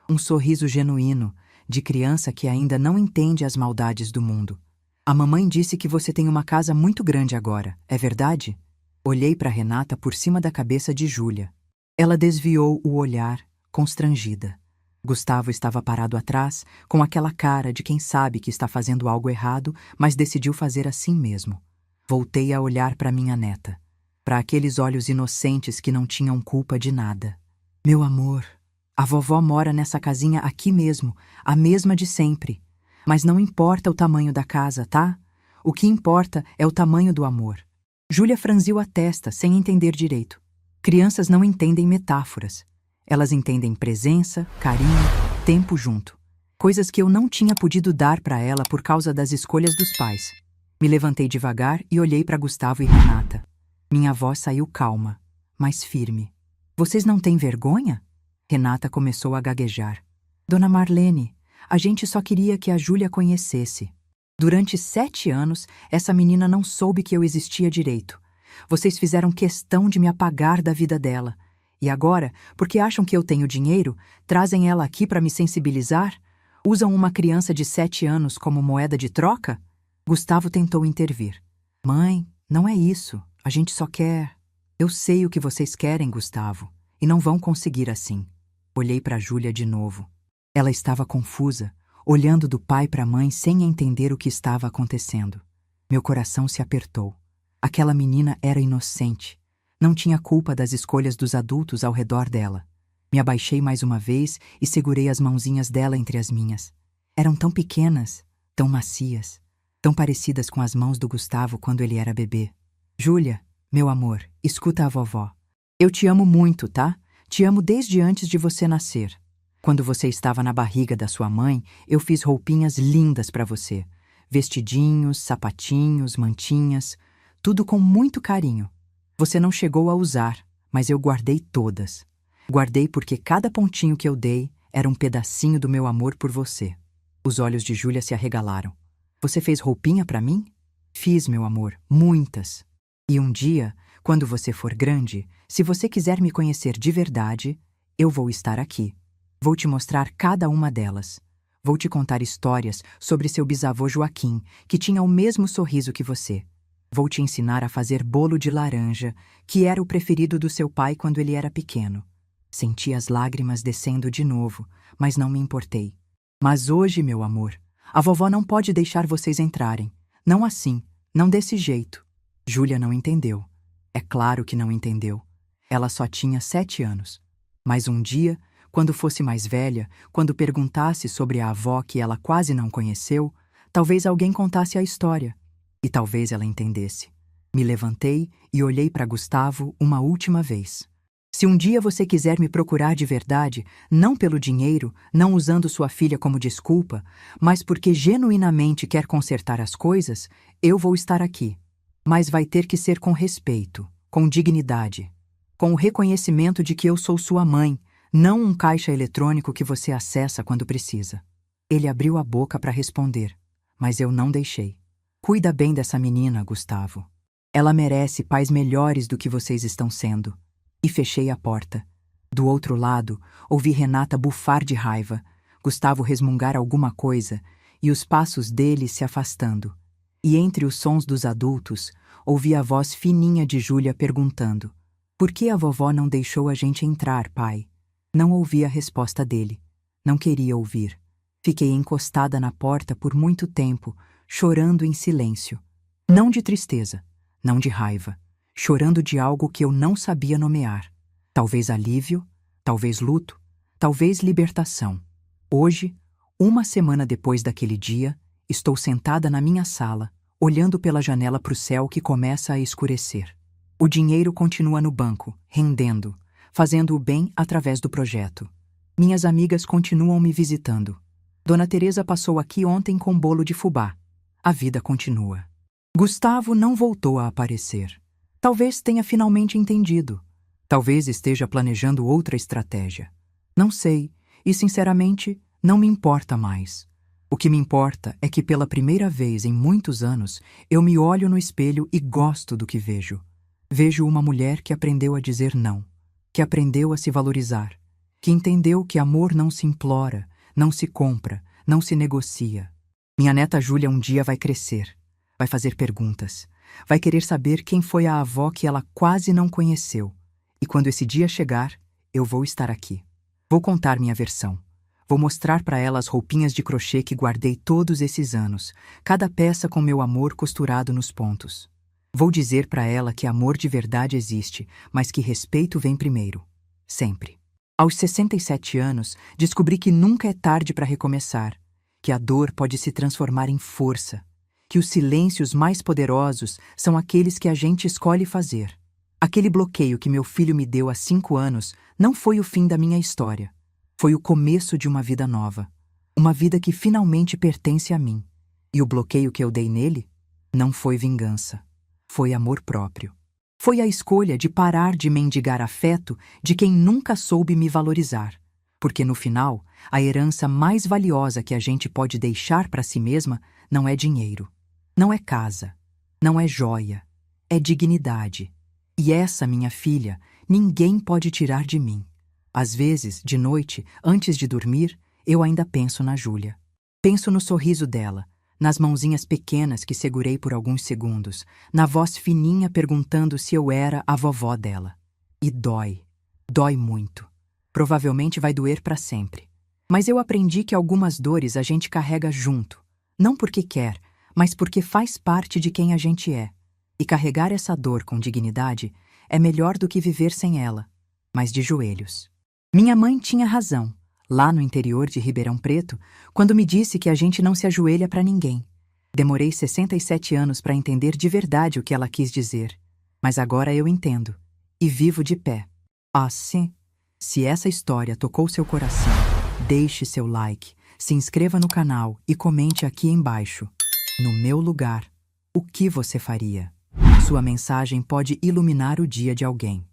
Um sorriso genuíno, de criança que ainda não entende as maldades do mundo. A mamãe disse que você tem uma casa muito grande agora, é verdade? Olhei para Renata por cima da cabeça de Júlia. Ela desviou o olhar, constrangida. Gustavo estava parado atrás, com aquela cara de quem sabe que está fazendo algo errado, mas decidiu fazer assim mesmo. Voltei a olhar para minha neta, para aqueles olhos inocentes que não tinham culpa de nada. Meu amor, a vovó mora nessa casinha aqui mesmo, a mesma de sempre. Mas não importa o tamanho da casa, tá? O que importa é o tamanho do amor. Júlia franziu a testa, sem entender direito. Crianças não entendem metáforas. Elas entendem presença, carinho, tempo junto. Coisas que eu não tinha podido dar para ela por causa das escolhas dos pais. Me levantei devagar e olhei para Gustavo e Renata. Minha voz saiu calma, mas firme. Vocês não têm vergonha? Renata começou a gaguejar. Dona Marlene, a gente só queria que a Júlia conhecesse. Durante 7 anos, essa menina não soube que eu existia direito. Vocês fizeram questão de me apagar da vida dela. E agora, porque acham que eu tenho dinheiro, trazem ela aqui para me sensibilizar? Usam uma criança de 7 anos como moeda de troca? Gustavo tentou intervir. Mãe, não é isso. A gente só quer... Eu sei o que vocês querem, Gustavo, e não vão conseguir assim. Olhei para Júlia de novo. Ela estava confusa, olhando do pai para a mãe sem entender o que estava acontecendo. Meu coração se apertou. Aquela menina era inocente. Não tinha culpa das escolhas dos adultos ao redor dela. Me abaixei mais uma vez e segurei as mãozinhas dela entre as minhas. Eram tão pequenas, tão macias, tão parecidas com as mãos do Gustavo quando ele era bebê. Júlia, meu amor, escuta a vovó. Eu te amo muito, tá? Te amo desde antes de você nascer. Quando você estava na barriga da sua mãe, eu fiz roupinhas lindas para você. Vestidinhos, sapatinhos, mantinhas, tudo com muito carinho. Você não chegou a usar, mas eu guardei todas. Guardei porque cada pontinho que eu dei era um pedacinho do meu amor por você. Os olhos de Júlia se arregalaram. Você fez roupinha para mim? Fiz, meu amor, muitas. E um dia, quando você for grande, se você quiser me conhecer de verdade, eu vou estar aqui. Vou te mostrar cada uma delas. Vou te contar histórias sobre seu bisavô Joaquim, que tinha o mesmo sorriso que você. Vou te ensinar a fazer bolo de laranja, que era o preferido do seu pai quando ele era pequeno. Senti as lágrimas descendo de novo, mas não me importei. Mas hoje, meu amor, a vovó não pode deixar vocês entrarem. Não assim, não desse jeito. Júlia não entendeu. É claro que não entendeu. Ela só tinha 7 anos. Mas um dia, quando fosse mais velha, quando perguntasse sobre a avó que ela quase não conheceu, talvez alguém contasse a história. E talvez ela entendesse. Me levantei e olhei para Gustavo uma última vez. Se um dia você quiser me procurar de verdade, não pelo dinheiro, não usando sua filha como desculpa, mas porque genuinamente quer consertar as coisas, eu vou estar aqui. Mas vai ter que ser com respeito, com dignidade, com o reconhecimento de que eu sou sua mãe, não um caixa eletrônico que você acessa quando precisa. Ele abriu a boca para responder, mas eu não deixei. Cuida bem dessa menina, Gustavo. Ela merece pais melhores do que vocês estão sendo. E fechei a porta. Do outro lado, ouvi Renata bufar de raiva, Gustavo resmungar alguma coisa e os passos dele se afastando. E entre os sons dos adultos, ouvi a voz fininha de Júlia perguntando: por que a vovó não deixou a gente entrar, pai? Não ouvi a resposta dele. Não queria ouvir. Fiquei encostada na porta por muito tempo, chorando em silêncio. Não de tristeza, não de raiva, chorando de algo que eu não sabia nomear. Talvez alívio, talvez luto, talvez libertação. Hoje, uma semana depois daquele dia, estou sentada na minha sala, olhando pela janela para o céu que começa a escurecer. O dinheiro continua no banco, rendendo, fazendo o bem através do projeto. Minhas amigas continuam me visitando. Dona Teresa passou aqui ontem com bolo de fubá. A vida continua. Gustavo não voltou a aparecer. Talvez tenha finalmente entendido. Talvez esteja planejando outra estratégia. Não sei, e sinceramente, não me importa mais. O que me importa é que pela primeira vez em muitos anos, eu me olho no espelho e gosto do que vejo. Vejo uma mulher que aprendeu a dizer não, que aprendeu a se valorizar, que entendeu que amor não se implora, não se compra, não se negocia. Minha neta Júlia um dia vai crescer, vai fazer perguntas, vai querer saber quem foi a avó que ela quase não conheceu. E quando esse dia chegar, eu vou estar aqui. Vou contar minha versão. Vou mostrar para ela as roupinhas de crochê que guardei todos esses anos, cada peça com meu amor costurado nos pontos. Vou dizer para ela que amor de verdade existe, mas que respeito vem primeiro. Sempre. Aos 67 anos, descobri que nunca é tarde para recomeçar, que a dor pode se transformar em força, que os silêncios mais poderosos são aqueles que a gente escolhe fazer. Aquele bloqueio que meu filho me deu há 5 anos não foi o fim da minha história. Foi o começo de uma vida nova. Uma vida que finalmente pertence a mim. E o bloqueio que eu dei nele não foi vingança. Foi amor próprio. Foi a escolha de parar de mendigar afeto de quem nunca soube me valorizar. Porque no final, a herança mais valiosa que a gente pode deixar para si mesma não é dinheiro. Não é casa. Não é joia. É dignidade. E essa, minha filha, ninguém pode tirar de mim. Às vezes, de noite, antes de dormir, eu ainda penso na Júlia. Penso no sorriso dela, nas mãozinhas pequenas que segurei por alguns segundos, na voz fininha perguntando se eu era a vovó dela. E dói. Dói muito. Provavelmente vai doer para sempre. Mas eu aprendi que algumas dores a gente carrega junto. Não porque quer, mas porque faz parte de quem a gente é. E carregar essa dor com dignidade é melhor do que viver sem ela, mas de joelhos. Minha mãe tinha razão, lá no interior de Ribeirão Preto, quando me disse que a gente não se ajoelha para ninguém. Demorei 67 anos para entender de verdade o que ela quis dizer, mas agora eu entendo, e vivo de pé. Ah, sim. Se essa história tocou seu coração, deixe seu like, se inscreva no canal e comente aqui embaixo. No meu lugar, o que você faria? Sua mensagem pode iluminar o dia de alguém.